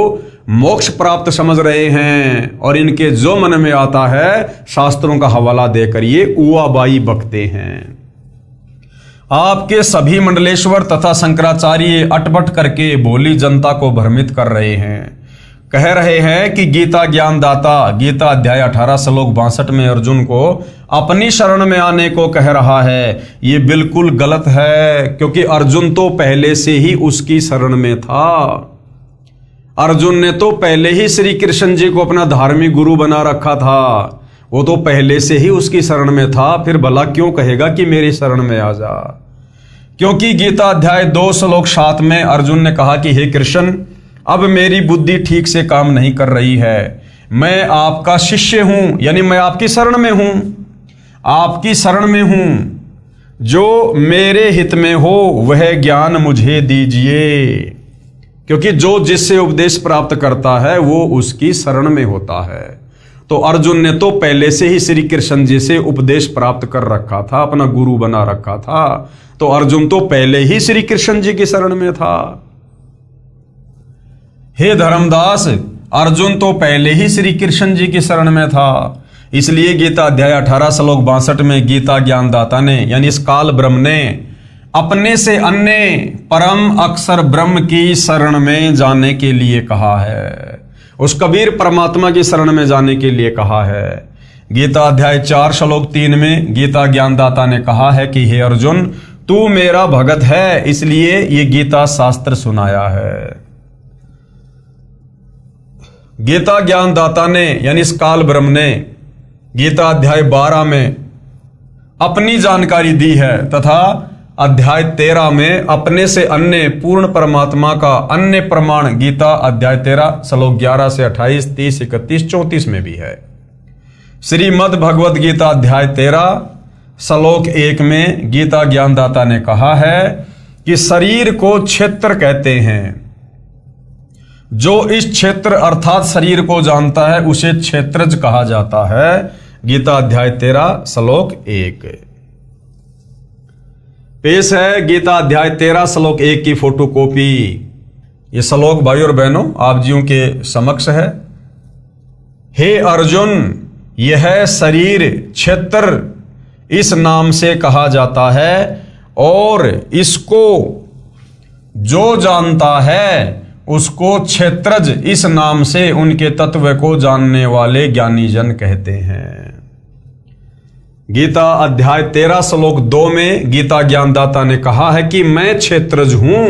मोक्ष प्राप्त समझ रहे हैं, और इनके जो मन में आता है शास्त्रों का हवाला देकर ये उआबाई बकते हैं। आपके सभी मंडलेश्वर तथा शंकराचार्य अटपट करके भोली जनता को भ्रमित कर रहे हैं। कह रहे हैं कि गीता ज्ञान दाता गीता अध्याय 18 श्लोक 62 में अर्जुन को अपनी शरण में आने को कह रहा है। ये बिल्कुल गलत है, क्योंकि अर्जुन तो पहले से ही उसकी शरण में था। अर्जुन ने तो पहले ही श्री कृष्ण जी को अपना धार्मिक गुरु बना रखा था, वो तो पहले से ही उसकी शरण में था। फिर भला क्यों कहेगा कि मेरी शरण में आ जा? क्योंकि गीता अध्याय 2 श्लोक 7 में अर्जुन ने कहा कि हे कृष्ण, अब मेरी बुद्धि ठीक से काम नहीं कर रही है, मैं आपका शिष्य हूं, यानी मैं आपकी शरण में हूं, आपकी शरण में हूं। जो मेरे हित में हो वह ज्ञान मुझे दीजिए, क्योंकि जो जिससे उपदेश प्राप्त करता है वो उसकी शरण में होता है। तो अर्जुन ने तो पहले से ही श्री कृष्ण जी से उपदेश प्राप्त कर रखा था, अपना गुरु बना रखा था। तो अर्जुन तो पहले ही श्री कृष्ण जी की शरण में था। हे धर्मदास, अर्जुन तो पहले ही श्री कृष्ण जी की शरण में था। इसलिए गीता अध्याय 18 श्लोक 62 में गीता ज्ञानदाता ने, यानी इस काल ब्रह्म ने अपने से अन्य परम अक्षर ब्रह्म की शरण में जाने के लिए कहा है, उस कबीर परमात्मा की शरण में जाने के लिए कहा है। गीता अध्याय 4 श्लोक 3 में गीता ज्ञानदाता ने कहा है कि हे अर्जुन, तू मेरा भगत है, इसलिए ये गीता शास्त्र सुनाया है। गीता ज्ञानदाता ने, यानी इस काल ब्रह्म ने गीता अध्याय 12 में अपनी जानकारी दी है, तथा अध्याय 13 में अपने से अन्य पूर्ण परमात्मा का अन्य प्रमाण गीता अध्याय 13 श्लोक 11 से 28, 30, 31, 34 में भी है। श्रीमद् भगवद गीता अध्याय 13 श्लोक 1 में गीता ज्ञानदाता ने कहा है कि शरीर को क्षेत्र कहते हैं। जो इस क्षेत्र अर्थात शरीर को जानता है उसे क्षेत्रज कहा जाता है। गीता अध्याय 13 श्लोक 1 पेश है गीता अध्याय 13 श्लोक 1 की फोटोकॉपी। ये श्लोक भाई और बहनों आप जियों के समक्ष है। हे अर्जुन, यह शरीर क्षेत्र इस नाम से कहा जाता है, और इसको जो जानता है उसको क्षेत्रज इस नाम से उनके तत्व को जानने वाले ज्ञानी जन कहते हैं। गीता अध्याय 13 श्लोक 2 में गीता ज्ञानदाता ने कहा है कि मैं क्षेत्रज हूं।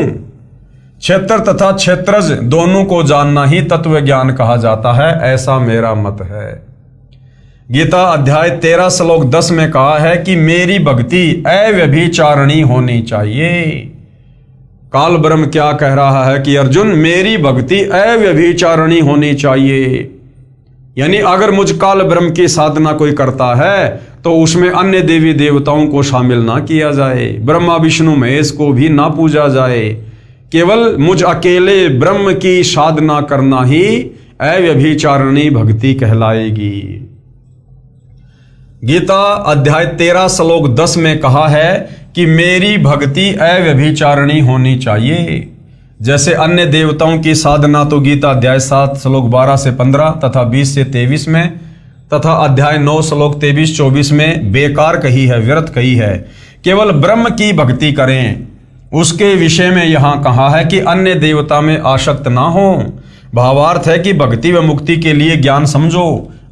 क्षेत्र तथा क्षेत्रज दोनों को जानना ही तत्व ज्ञान कहा जाता है, ऐसा मेरा मत है। गीता अध्याय 13 श्लोक 10 में कहा है कि मेरी भक्ति अव्यभिचारिणी होनी चाहिए। काल ब्रह्म क्या कह रहा है कि अर्जुन, मेरी भक्ति अव्यभिचारिणी होनी चाहिए, यानी अगर मुझ काल ब्रह्म की साधना कोई करता है तो उसमें अन्य देवी देवताओं को शामिल ना किया जाए, ब्रह्मा विष्णु महेश को भी ना पूजा जाए, केवल मुझ अकेले ब्रह्म की साधना करना ही अव्यभिचारिणी भक्ति कहलाएगी। गीता अध्याय 13 श्लोक 10 में कहा है कि मेरी भक्ति अव्यभिचारिणी होनी चाहिए। जैसे अन्य देवताओं की साधना तो गीता अध्याय 7 श्लोक 12 से 15 तथा 20 से 23 में, तथा अध्याय 9 श्लोक 23-24 में बेकार कही है, व्यर्थ कही है। केवल ब्रह्म की भक्ति करें, उसके विषय में यहां कहा है कि अन्य देवता में आसक्त ना हो। भावार्थ है कि भक्ति व मुक्ति के लिए ज्ञान समझो,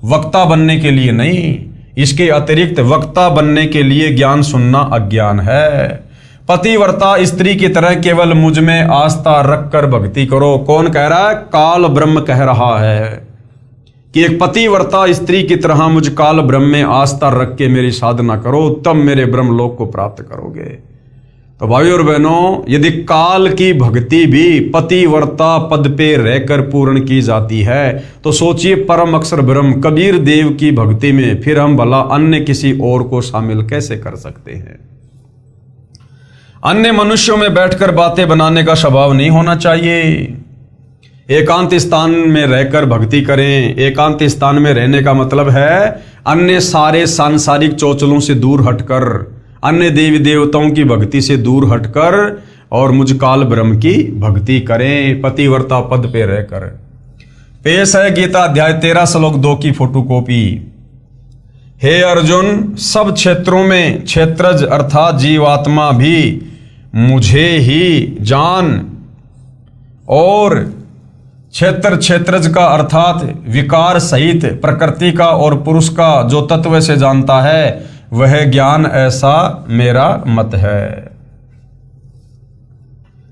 वक्ता बनने के लिए नहीं। इसके अतिरिक्त वक्ता बनने के लिए ज्ञान सुनना अज्ञान है। पतिव्रता स्त्री की तरह केवल मुझ में आस्था रखकर भक्ति करो। कौन कह रहा है? काल ब्रह्म कह रहा है कि एक पतिव्रता स्त्री की तरह मुझ काल ब्रह्म में आस्था रख के मेरी साधना करो, तब मेरे ब्रह्म लोक को प्राप्त करोगे। तो भाई और बहनों, यदि काल की भक्ति भी पतिव्रता पद पे रहकर पूर्ण की जाती है तो सोचिए परम अक्षर ब्रह्म कबीर देव की भक्ति में फिर हम भला अन्य किसी और को शामिल कैसे कर सकते हैं। अन्य मनुष्यों में बैठकर बातें बनाने का स्वभाव नहीं होना चाहिए। एकांत स्थान में रहकर भक्ति करें। एकांत स्थान में रहने का मतलब है अन्य सारे सांसारिक चौचलों से दूर हटकर, अन्य देवी देवताओं की भक्ति से दूर हटकर और मुझ काल ब्रह्म की भक्ति करें, पतिव्रता पद पे रहकर। पेश है गीता अध्याय 13 श्लोक 2 की फोटोकॉपी। हे अर्जुन, सब क्षेत्रों में क्षेत्रज अर्थात जीवात्मा भी मुझे ही जान, और क्षेत्रज का अर्थात विकार सहित प्रकृति का और पुरुष का जो तत्व से जानता है वह ज्ञान, ऐसा मेरा मत है।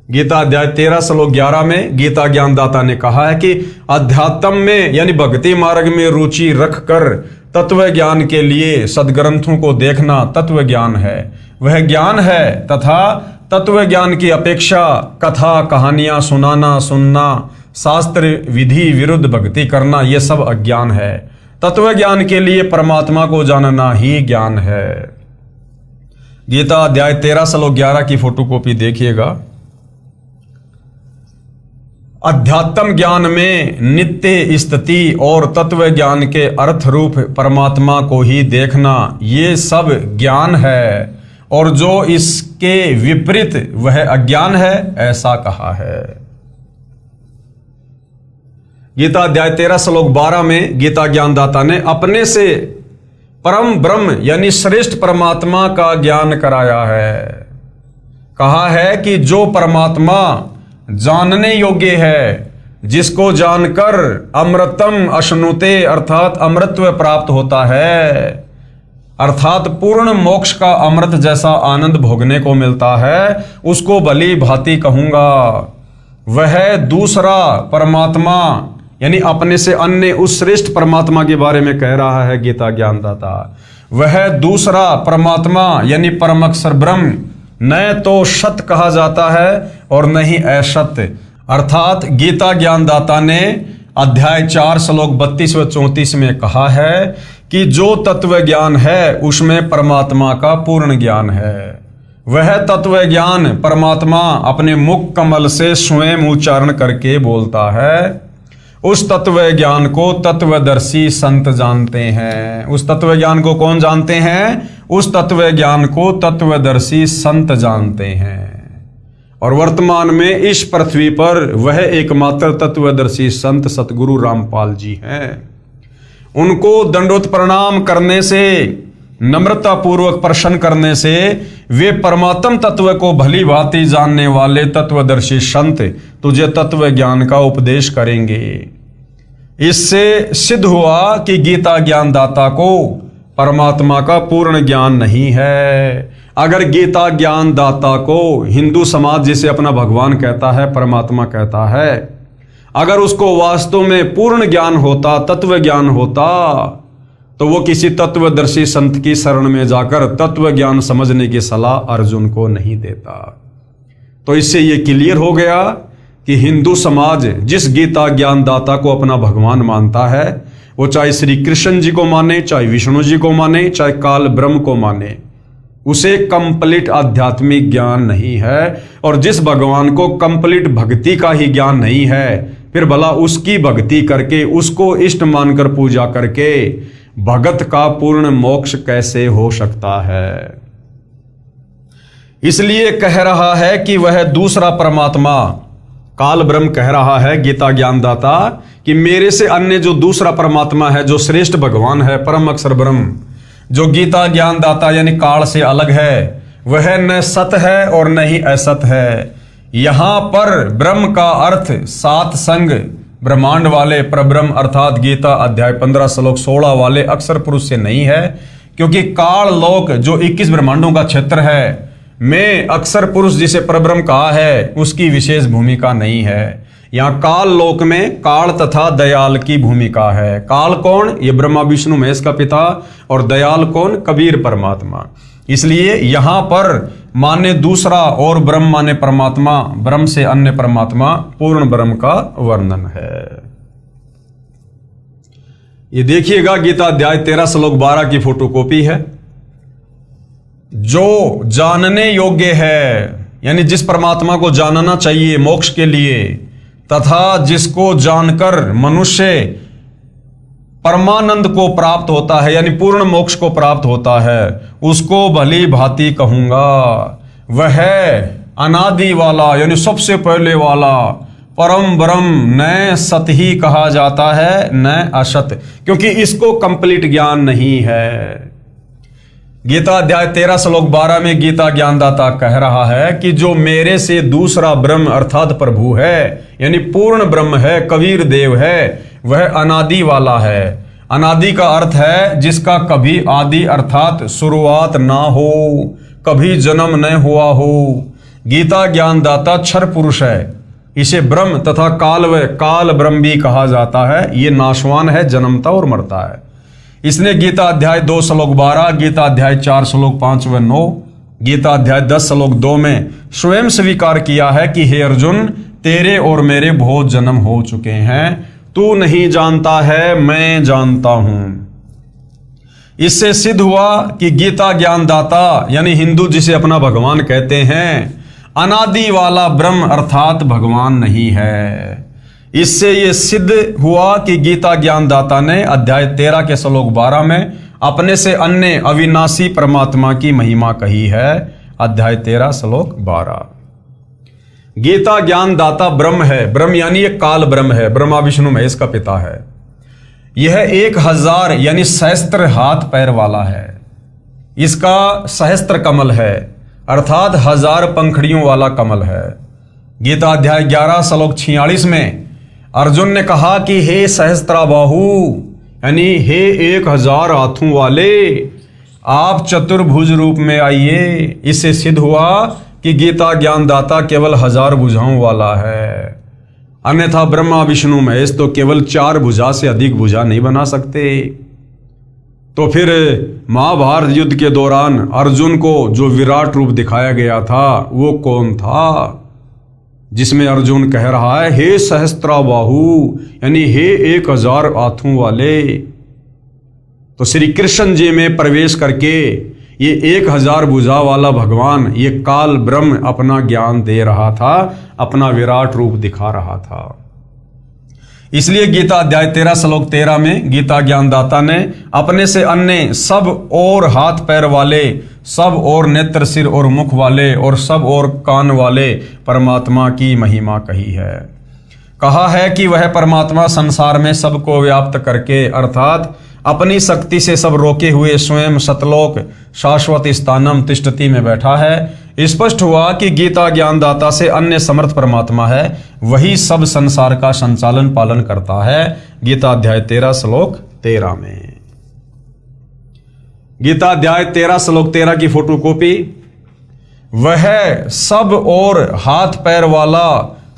गीता अध्याय 13 श्लोक 11 में गीता ज्ञानदाता ने कहा है कि अध्यात्म में यानी भक्ति मार्ग में रुचि रखकर तत्व ज्ञान के लिए सदग्रंथों को देखना तत्व ज्ञान है, वह ज्ञान है। तथा तत्व ज्ञान की अपेक्षा कथा कहानियां सुनना, शास्त्र विधि विरुद्ध भक्ति करना, यह सब अज्ञान है। तत्व ज्ञान के लिए परमात्मा को जानना ही ज्ञान है। गीता अध्याय 13 श्लोक 11 की फोटोकॉपी देखिएगा। अध्यात्म ज्ञान में नित्य स्थिति और तत्व ज्ञान के अर्थ रूप परमात्मा को ही देखना, ये सब ज्ञान है, और जो इसके विपरीत वह अज्ञान है, ऐसा कहा है। गीता अध्याय 13 श्लोक 12 में गीता ज्ञानदाता ने अपने से परम ब्रह्म यानी श्रेष्ठ परमात्मा का ज्ञान कराया है। कहा है कि जो परमात्मा जानने योग्य है, जिसको जानकर अमृतम अश्नुते अर्थात अमृतत्व प्राप्त होता है, अर्थात पूर्ण मोक्ष का अमृत जैसा आनंद भोगने को मिलता है, उसको भली भांति कहूंगा। वह दूसरा परमात्मा यानी अपने से अन्य उस श्रेष्ठ परमात्मा के बारे में कह रहा है गीता ज्ञानदाता। वह दूसरा परमात्मा यानी परम अक्षर ब्रह्म न तो सत कहा जाता है और न ही असत। अर्थात गीता ज्ञानदाता ने अध्याय 4 श्लोक 32 व 34 में कहा है कि जो तत्व ज्ञान है उसमें परमात्मा का पूर्ण ज्ञान है। वह तत्व ज्ञान परमात्मा अपने मुख कमल से स्वयं उच्चारण करके बोलता है। उस तत्व ज्ञान को तत्वदर्शी संत जानते हैं। उस तत्व ज्ञान को कौन जानते हैं? उस तत्व ज्ञान को तत्वदर्शी संत जानते हैं। और वर्तमान में इस पृथ्वी पर वह एकमात्र तत्वदर्शी संत सतगुरु रामपाल जी हैं। उनको दंडोत प्रणाम करने से, नम्रता पूर्वक प्रश्न करने से वे परमात्म तत्व को भली भांति जानने वाले तत्वदर्शी संत तुझे तत्व ज्ञान का उपदेश करेंगे। इससे सिद्ध हुआ कि गीता ज्ञानदाता को परमात्मा का पूर्ण ज्ञान नहीं है। अगर गीता ज्ञानदाता को हिंदू समाज जिसे अपना भगवान कहता है, परमात्मा कहता है, अगर उसको वास्तव में पूर्ण ज्ञान होता, तत्व ज्ञान होता, तो वो किसी तत्वदर्शी संत की शरण में जाकर तत्व ज्ञान समझने की सलाह अर्जुन को नहीं देता। तो इससे ये क्लियर हो गया कि हिंदू समाज जिस गीता ज्ञानदाता को अपना भगवान मानता है, वो चाहे श्री कृष्ण जी को माने, चाहे विष्णु जी को माने, चाहे काल ब्रह्म को माने, उसे कंप्लीट आध्यात्मिक ज्ञान नहीं है। और जिस भगवान को कंप्लीट भक्ति का ही ज्ञान नहीं है, फिर भला उसकी भक्ति करके, उसको इष्ट मानकर पूजा करके भगत का पूर्ण मोक्ष कैसे हो सकता है? इसलिए कह रहा है कि वह दूसरा परमात्मा काल ब्रह्म कह रहा है गीता ज्ञानदाता कि मेरे से अन्य जो दूसरा परमात्मा है, जो श्रेष्ठ भगवान है, परम अक्षर ब्रह्म, जो गीता ज्ञानदाता यानी काल से अलग है, वह न सत है और न ही असत है। यहां पर ब्रह्म का अर्थ सात संग ब्रह्मांड वाले परब्रह्म अर्थात गीता अध्याय 15 श्लोक 16 वाले अक्षर पुरुष से नहीं है, क्योंकि काल लोक जो 21 ब्रह्मांडों का क्षेत्र है में अक्षर पुरुष जिसे परब्रह्म कहा है, उसकी विशेष भूमिका नहीं है। यहाँ काल लोक में काल तथा दयाल की भूमिका है। काल कौन? ये ब्रह्मा विष्णु महेश का पिता, और दयाल कौन? कबीर परमात्मा। इसलिए यहां पर माने दूसरा और ब्रह्म माने परमात्मा, ब्रह्म से अन्य परमात्मा, पूर्ण ब्रह्म का वर्णन है। ये देखिएगा गीता अध्याय 13 श्लोक 12 की फोटोकॉपी है। जो जानने योग्य है यानी जिस परमात्मा को जानना चाहिए मोक्ष के लिए, तथा जिसको जानकर मनुष्य परमानंद को प्राप्त होता है यानी पूर्ण मोक्ष को प्राप्त होता है, उसको भली भांति कहूंगा। वह अनादि वाला यानी सबसे पहले वाला परम ब्रह्म न सत ही कहा जाता है न असत, क्योंकि इसको कंप्लीट ज्ञान नहीं है। गीता अध्याय 13 श्लोक 12 में गीता ज्ञानदाता कह रहा है कि जो मेरे से दूसरा ब्रह्म अर्थात प्रभु है यानी पूर्ण ब्रह्म है, कबीर देव है, वह अनादि वाला है। अनादि का अर्थ है जिसका कभी आदि अर्थात शुरुआत ना हो, कभी जन्म न हुआ हो। गीता ज्ञानदाता क्षर पुरुष है, इसे ब्रह्म तथा काल ब्रह्म भी कहा जाता है। ये नाशवान है, जन्मता और मरता है। इसने गीता अध्याय 2 श्लोक 12, गीता अध्याय 4 श्लोक 5 व 9, गीता अध्याय 10 श्लोक 2 में स्वयं स्वीकार किया है कि हे अर्जुन, तेरे और मेरे बहुत जन्म हो चुके हैं, तू नहीं जानता है, मैं जानता हूं। इससे सिद्ध हुआ कि गीता ज्ञानदाता यानी हिंदू जिसे अपना भगवान कहते हैं, अनादि वाला ब्रह्म अर्थात भगवान नहीं है। इससे यह सिद्ध हुआ कि गीता ज्ञानदाता ने अध्याय 13 के श्लोक 12 में अपने से अन्य अविनाशी परमात्मा की महिमा कही है। अध्याय 13 श्लोक 12। गीता ज्ञानदाता ब्रह्म है, ब्रह्म यानी एक काल ब्रह्म है, ब्रह्मा विष्णु महेश का पिता है। यह 1000 यानी सहस्त्र हाथ पैर वाला है। इसका सहस्त्र कमल है अर्थात 1000 पंखड़ियों वाला कमल है। गीता अध्याय 11 श्लोक 46 में अर्जुन ने कहा कि हे सहस्त्राबाहु यानी हे 1000 हाथों वाले, आप चतुर्भुज रूप में आइए। इससे सिद्ध हुआ कि गीता ज्ञानदाता केवल 1000 भुजाओं वाला है, अन्यथा ब्रह्मा विष्णु महेश तो केवल 4 भुजा से अधिक भुजा नहीं बना सकते। तो फिर महाभारत युद्ध के दौरान अर्जुन को जो विराट रूप दिखाया गया था वो कौन था, जिसमें अर्जुन कह रहा है हे सहस्त्राबाहु यानी हे 1000 हाथों वाले। तो श्री कृष्ण जी में प्रवेश करके ये 1000 भुजा वाला भगवान, ये काल ब्रह्म अपना ज्ञान दे रहा था, अपना विराट रूप दिखा रहा था। इसलिए गीता अध्याय 13 श्लोक 13 में गीता ज्ञानदाता ने अपने से अन्य सब और हाथ पैर वाले, सब और नेत्र सिर और मुख वाले और सब और कान वाले परमात्मा की महिमा कही है। कहा है कि वह परमात्मा संसार में सबको व्याप्त करके अर्थात अपनी शक्ति से सब रोके हुए स्वयं सतलोक शाश्वत स्थानम तिष्ठति में बैठा है। स्पष्ट हुआ कि गीता ज्ञानदाता से अन्य समर्थ परमात्मा है, वही सब संसार का संचालन पालन करता है। गीता अध्याय 13 श्लोक 13 में गीता अध्याय 13 श्लोक 13 की फोटोकॉपी। वह सब और हाथ पैर वाला,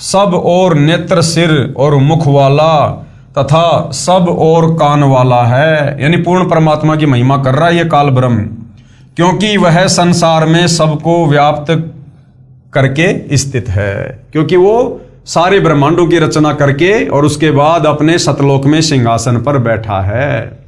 सब और नेत्र सिर और मुख वाला तथा सब और कान वाला है, यानी पूर्ण परमात्मा की महिमा कर रहा है ये काल ब्रह्म, क्योंकि वह संसार में सबको व्याप्त करके स्थित है, क्योंकि वो सारे ब्रह्मांडों की रचना करके और उसके बाद अपने सतलोक में सिंहासन पर बैठा है।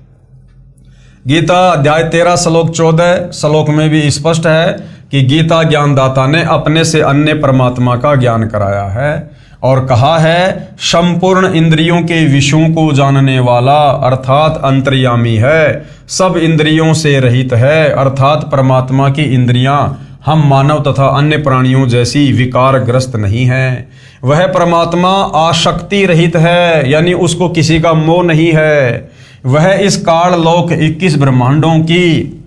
गीता अध्याय 13 श्लोक 14 श्लोक में भी स्पष्ट है कि गीता ज्ञानदाता ने अपने से अन्य परमात्मा का ज्ञान कराया है और कहा है संपूर्ण इंद्रियों के विषयों को जानने वाला अर्थात अंतर्यामी है, सब इंद्रियों से रहित है अर्थात परमात्मा की इंद्रियां हम मानव तथा अन्य प्राणियों जैसी विकारग्रस्त नहीं है। वह परमात्मा आसक्ति रहित है, यानी उसको किसी का मोह नहीं है। वह इस काल लोक 21 ब्रह्मांडों की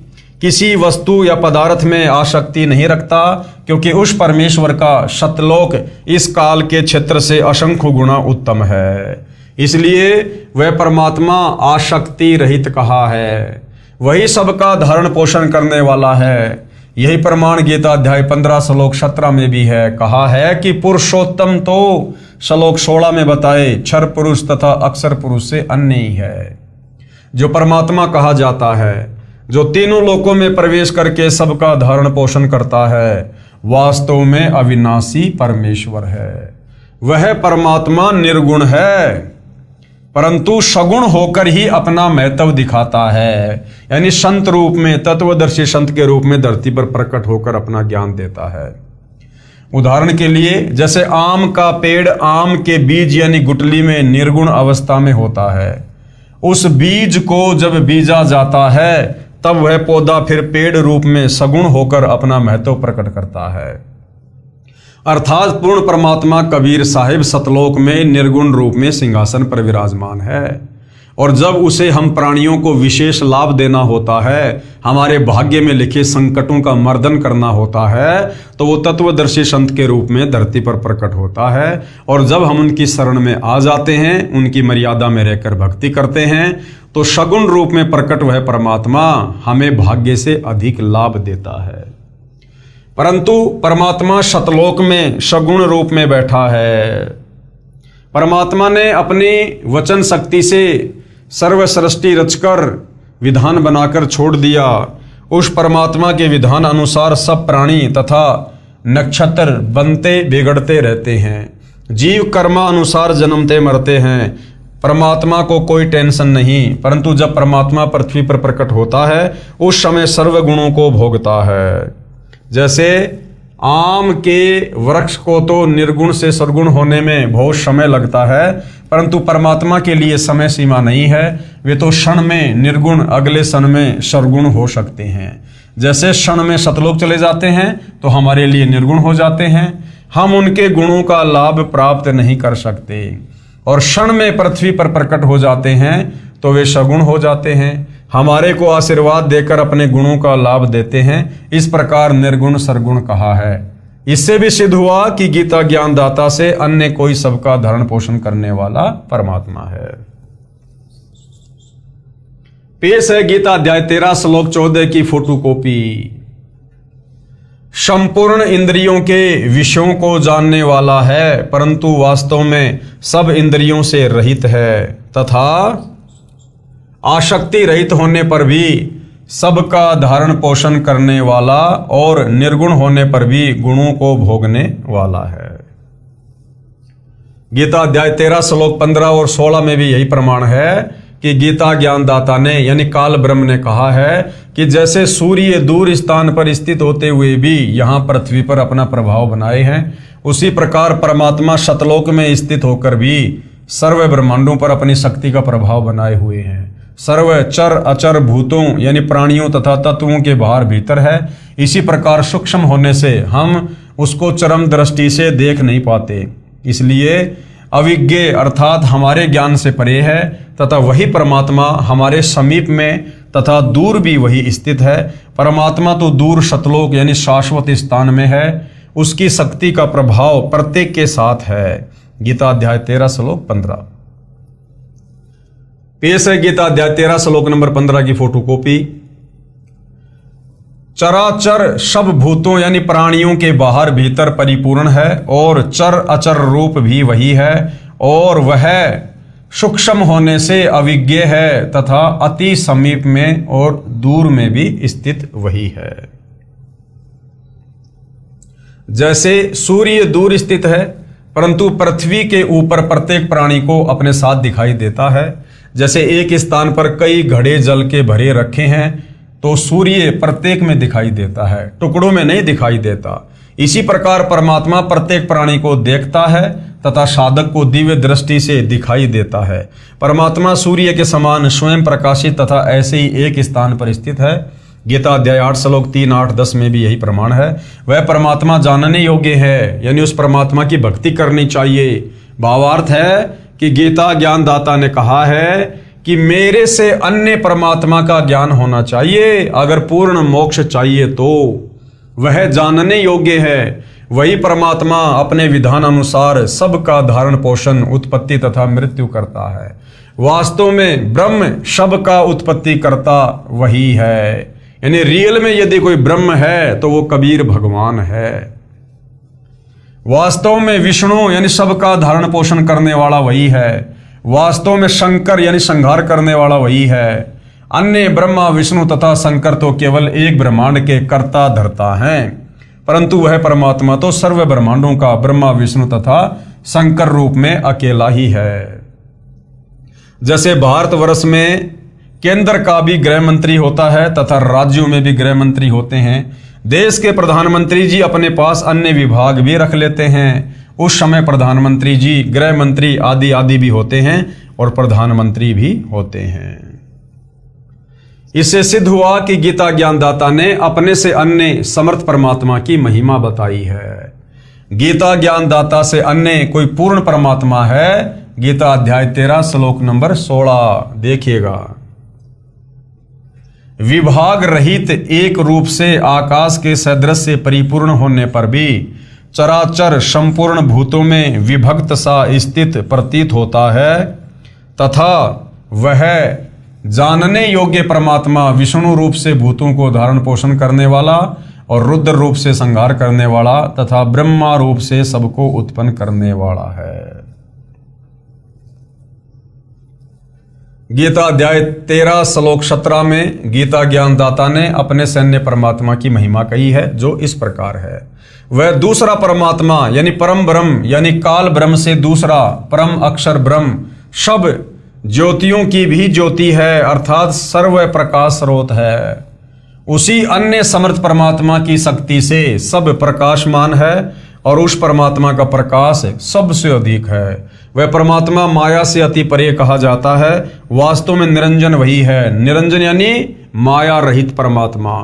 किसी वस्तु या पदार्थ में आसक्ति नहीं रखता, क्योंकि उस परमेश्वर का सतलोक इस काल के क्षेत्र से असंख्य गुना उत्तम है, इसलिए वह परमात्मा आसक्ति रहित कहा है। वही सबका धारण पोषण करने वाला है। यही प्रमाण गीता अध्याय 15 श्लोक 17 में भी है। कहा है कि पुरुषोत्तम तो श्लोक 16 में बताए क्षर पुरुष तथा अक्षर पुरुष से अन्य ही है। जो परमात्मा कहा जाता है, जो तीनों लोकों में प्रवेश करके सबका धारण पोषण करता है, वास्तव में अविनाशी परमेश्वर है। वह परमात्मा निर्गुण है, परंतु सगुण होकर ही अपना महत्व दिखाता है, यानी संत रूप में, तत्वदर्शी संत के रूप में धरती पर प्रकट होकर अपना ज्ञान देता है। उदाहरण के लिए जैसे आम का पेड़ आम के बीज यानी गुठली में निर्गुण अवस्था में होता है, उस बीज को जब बीजा जाता है तब वह पौधा फिर पेड़ रूप में सगुण होकर अपना महत्व प्रकट करता है। अर्थात पूर्ण परमात्मा कबीर साहिब सतलोक में निर्गुण रूप में सिंहासन पर विराजमान है, और जब उसे हम प्राणियों को विशेष लाभ देना होता है, हमारे भाग्य में लिखे संकटों का मर्दन करना होता है, तो वो तत्वदर्शी संत के रूप में धरती पर प्रकट होता है। और जब हम उनकी शरण में आ जाते हैं, उनकी मर्यादा में रहकर भक्ति करते हैं, तो सगुण रूप में प्रकट वह परमात्मा हमें भाग्य से अधिक लाभ देता है। परंतु परमात्मा शतलोक में सगुण रूप में बैठा है। परमात्मा ने अपनी वचन शक्ति से सर्व सृष्टि रचकर विधान बनाकर छोड़ दिया। उस परमात्मा के विधान अनुसार सब प्राणी तथा नक्षत्र बनते बिगड़ते रहते हैं, जीव कर्मा अनुसार जन्मते मरते हैं। परमात्मा को कोई टेंशन नहीं, परंतु जब परमात्मा पृथ्वी पर प्रकट होता है उस समय सर्व गुणों को भोगता है। जैसे आम के वृक्ष को तो निर्गुण से सद्गुण होने में बहुत समय लगता है, परंतु परमात्मा के लिए समय सीमा नहीं है। वे तो क्षण में निर्गुण, अगले क्षण में सद्गुण हो सकते हैं। जैसे क्षण में सतलोक चले जाते हैं तो हमारे लिए निर्गुण हो जाते हैं, हम उनके गुणों का लाभ प्राप्त नहीं कर सकते, और क्षण में पृथ्वी पर प्रकट हो जाते हैं तो वे सगुण हो जाते हैं, हमारे को आशीर्वाद देकर अपने गुणों का लाभ देते हैं। इस प्रकार निर्गुण सरगुण कहा है। इससे भी सिद्ध हुआ कि गीता ज्ञानदाता से अन्य कोई सबका धारण पोषण करने वाला परमात्मा है। पेश है गीता अध्याय 13 श्लोक 14 की फोटोकॉपी। संपूर्ण इंद्रियों के विषयों को जानने वाला है, परंतु वास्तव में सब इंद्रियों से रहित है, तथा आसक्ति रहित होने पर भी सबका धारण पोषण करने वाला और निर्गुण होने पर भी गुणों को भोगने वाला है। गीता अध्याय 13 श्लोक 15 और 16 में भी यही प्रमाण है कि गीता ज्ञानदाता ने यानी काल ब्रह्म ने कहा है कि जैसे सूर्य दूर स्थान पर स्थित होते हुए भी यहाँ पृथ्वी पर अपना प्रभाव बनाए हैं, उसी प्रकार परमात्मा शतलोक में स्थित होकर भी सर्व ब्रह्मांडों पर अपनी शक्ति का प्रभाव बनाए हुए हैं। सर्व चर अचर भूतों यानी प्राणियों तथा तत्वों के बाहर भीतर है। इसी प्रकार सूक्ष्म होने से हम उसको चरम दृष्टि से देख नहीं पाते, इसलिए अविज्ञ अर्थात हमारे ज्ञान से परे है, तथा वही परमात्मा हमारे समीप में तथा दूर भी वही स्थित है। परमात्मा तो दूर शतलोक यानी शाश्वत स्थान में है, उसकी शक्ति का प्रभाव प्रत्येक के साथ है। गीता अध्याय 13 श्लोक 15। पेश है गीता अध्याय 13 श्लोक नंबर 15 की फोटोकॉपी। चराचर सब भूतों यानी प्राणियों के बाहर भीतर परिपूर्ण है, और चर अचर रूप भी वही है, और वह सूक्ष्म होने से अविज्ञ है तथा अति समीप में और दूर में भी स्थित वही है। जैसे सूर्य दूर स्थित है, परंतु पृथ्वी के ऊपर प्रत्येक प्राणी को अपने साथ दिखाई देता है। जैसे एक स्थान पर कई घड़े जल के भरे रखे हैं तो सूर्य प्रत्येक में दिखाई देता है, टुकड़ों में नहीं दिखाई देता। इसी प्रकार परमात्मा प्रत्येक प्राणी को देखता है तथा साधक को दिव्य दृष्टि से दिखाई देता है। परमात्मा सूर्य के समान स्वयं प्रकाशित तथा ऐसे ही एक स्थान पर स्थित है। गीता अध्याय 8 श्लोक 3, 8, 10 में भी यही प्रमाण है। वह परमात्मा जानने योग्य है, यानी उस परमात्मा की भक्ति करनी चाहिए। भावार्थ है कि गीता ज्ञानदाता ने कहा है कि मेरे से अन्य परमात्मा का ज्ञान होना चाहिए, अगर पूर्ण मोक्ष चाहिए तो वह जानने योग्य है। वही परमात्मा अपने विधान अनुसार सबका धारण पोषण उत्पत्ति तथा मृत्यु करता है। वास्तव में ब्रह्म सबका उत्पत्ति करता वही है, यानी रियल में यदि कोई ब्रह्म है तो वो कबीर भगवान है। वास्तव में विष्णु यानी सबका धारण पोषण करने वाला वही है। वास्तव में शंकर यानी संहार करने वाला वही है। अन्य ब्रह्मा विष्णु तथा शंकर तो केवल एक ब्रह्मांड के कर्ता धर्ता हैं, परंतु वह परमात्मा तो सर्व ब्रह्मांडों का ब्रह्मा विष्णु तथा शंकर रूप में अकेला ही है। जैसे भारतवर्ष में केंद्र का भी गृह मंत्री होता है तथा राज्यों में भी गृह मंत्री होते हैं। देश के प्रधानमंत्री जी अपने पास अन्य विभाग भी रख लेते हैं। उस समय प्रधानमंत्री जी गृह मंत्री आदि आदि भी होते हैं और प्रधानमंत्री भी होते हैं। इससे सिद्ध हुआ कि गीता ज्ञानदाता ने अपने से अन्य समर्थ परमात्मा की महिमा बताई है। गीता ज्ञानदाता से अन्य कोई पूर्ण परमात्मा है। गीता अध्याय 13 श्लोक नंबर 16 देखिएगा। विभाग रहित एक रूप से आकाश के सदृश से परिपूर्ण होने पर भी चराचर संपूर्ण भूतों में विभक्त सा स्थित प्रतीत होता है, तथा वह जानने योग्य परमात्मा विष्णु रूप से भूतों को धारण पोषण करने वाला और रुद्र रूप से संहार करने वाला तथा ब्रह्मा रूप से सबको उत्पन्न करने वाला है। गीता अध्याय 13 श्लोक 17 में गीता ज्ञानदाता ने अपने सैन्य परमात्मा की महिमा कही है, जो इस प्रकार है। वह दूसरा परमात्मा यानी परम ब्रह्म यानी काल ब्रह्म से दूसरा परम अक्षर ब्रह्म सब ज्योतियों की भी ज्योति है, अर्थात सर्व प्रकाश स्रोत है। उसी अन्य समर्थ परमात्मा की शक्ति से सब प्रकाशमान है और उस परमात्मा का प्रकाश सबसे अधिक है। वह परमात्मा माया से अति परे कहा जाता है। वास्तव में निरंजन वही है। निरंजन यानी माया रहित परमात्मा।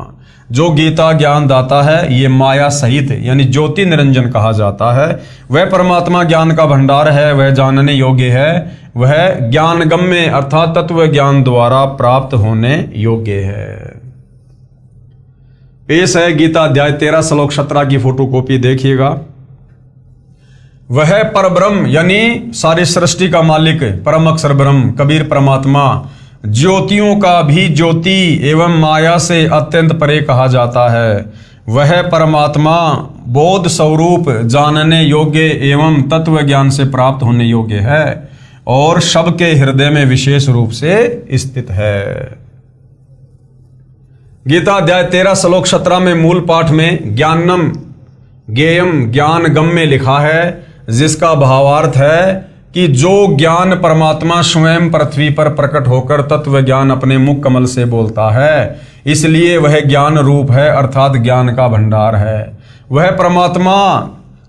जो गीता ज्ञान दाता है ये माया सहित यानी ज्योति निरंजन कहा जाता है। वह परमात्मा ज्ञान का भंडार है, वह जानने योग्य है, वह ज्ञानगम्य अर्थात तत्व ज्ञान द्वारा प्राप्त होने योग्य है। पेश है गीता अध्याय 13 श्लोक 17 की फोटोकॉपी देखिएगा। वह परब्रह्म यानी सारी सृष्टि का मालिक परम अक्षर ब्रह्म कबीर परमात्मा ज्योतियों का भी ज्योति एवं माया से अत्यंत परे कहा जाता है। वह परमात्मा बोध स्वरूप जानने योग्य एवं तत्व ज्ञान से प्राप्त होने योग्य है और सबके हृदय में विशेष रूप से स्थित है। गीता अध्याय 13 श्लोक 17 में मूल पाठ में ज्ञानम ज्ञेयम ज्ञान गम्य लिखा है, जिसका भावार्थ है कि जो ज्ञान परमात्मा स्वयं पृथ्वी पर प्रकट होकर तत्व ज्ञान अपने मुख कमल से बोलता है, इसलिए वह ज्ञान रूप है अर्थात ज्ञान का भंडार है। वह परमात्मा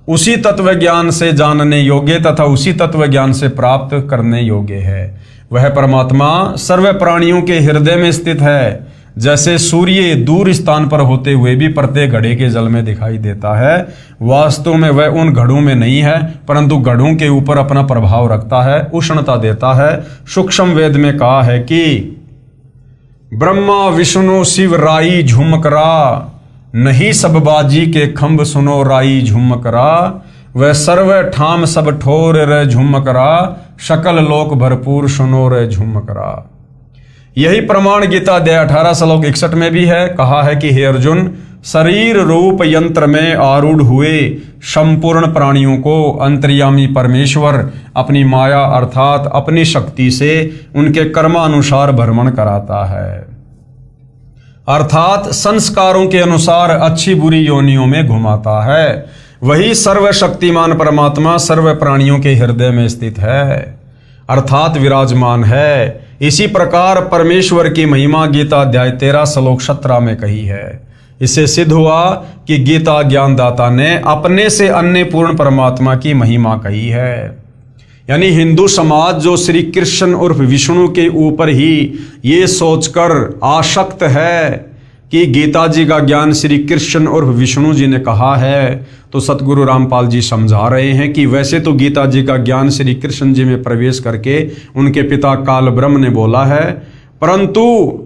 उसी तत्व ज्ञान से जानने योग्य तथा उसी तत्व ज्ञान से प्राप्त करने योग्य है। वह परमात्मा सर्व प्राणियों के हृदय में स्थित है। जैसे सूर्य दूर स्थान पर होते हुए भी प्रत्येक घड़े के जल में दिखाई देता है, वास्तव में वह उन घड़ों में नहीं है परंतु घड़ों के ऊपर अपना प्रभाव रखता है, उष्णता देता है। सूक्ष्म वेद में कहा है कि ब्रह्मा विष्णु शिव राई झुमकरा, नहीं सब बाजी के खंभ सुनो राई झुमकरा, वह सर्व ठाम सब ठोर रे झुमकरा, सकल लोक भरपूर सुनो रे झुमकरा। यही प्रमाण गीता अध्याय 18 श्लोक 61 में भी है। कहा है कि हे अर्जुन, शरीर रूप यंत्र में आरूढ़ हुए संपूर्ण प्राणियों को अंतर्यामी परमेश्वर अपनी माया अर्थात अपनी शक्ति से उनके कर्मानुसार भ्रमण कराता है, अर्थात संस्कारों के अनुसार अच्छी बुरी योनियों में घुमाता है। वही सर्वशक्तिमान परमात्मा सर्व प्राणियों के हृदय में स्थित है अर्थात विराजमान है। इसी प्रकार परमेश्वर की महिमा गीता अध्याय 13 श्लोक 17 में कही है। इससे सिद्ध हुआ कि गीता ज्ञानदाता ने अपने से अन्य पूर्ण परमात्मा की महिमा कही है। यानी हिंदू समाज जो श्री कृष्ण उर्फ विष्णु के ऊपर ही ये सोचकर आसक्त है कि गीता जी का ज्ञान श्री कृष्ण उर्फ विष्णु जी ने कहा है, तो सतगुरु रामपाल जी समझा रहे हैं कि वैसे तो गीता जी का ज्ञान श्री कृष्ण जी में प्रवेश करके उनके पिता काल ब्रह्म ने बोला है, परंतु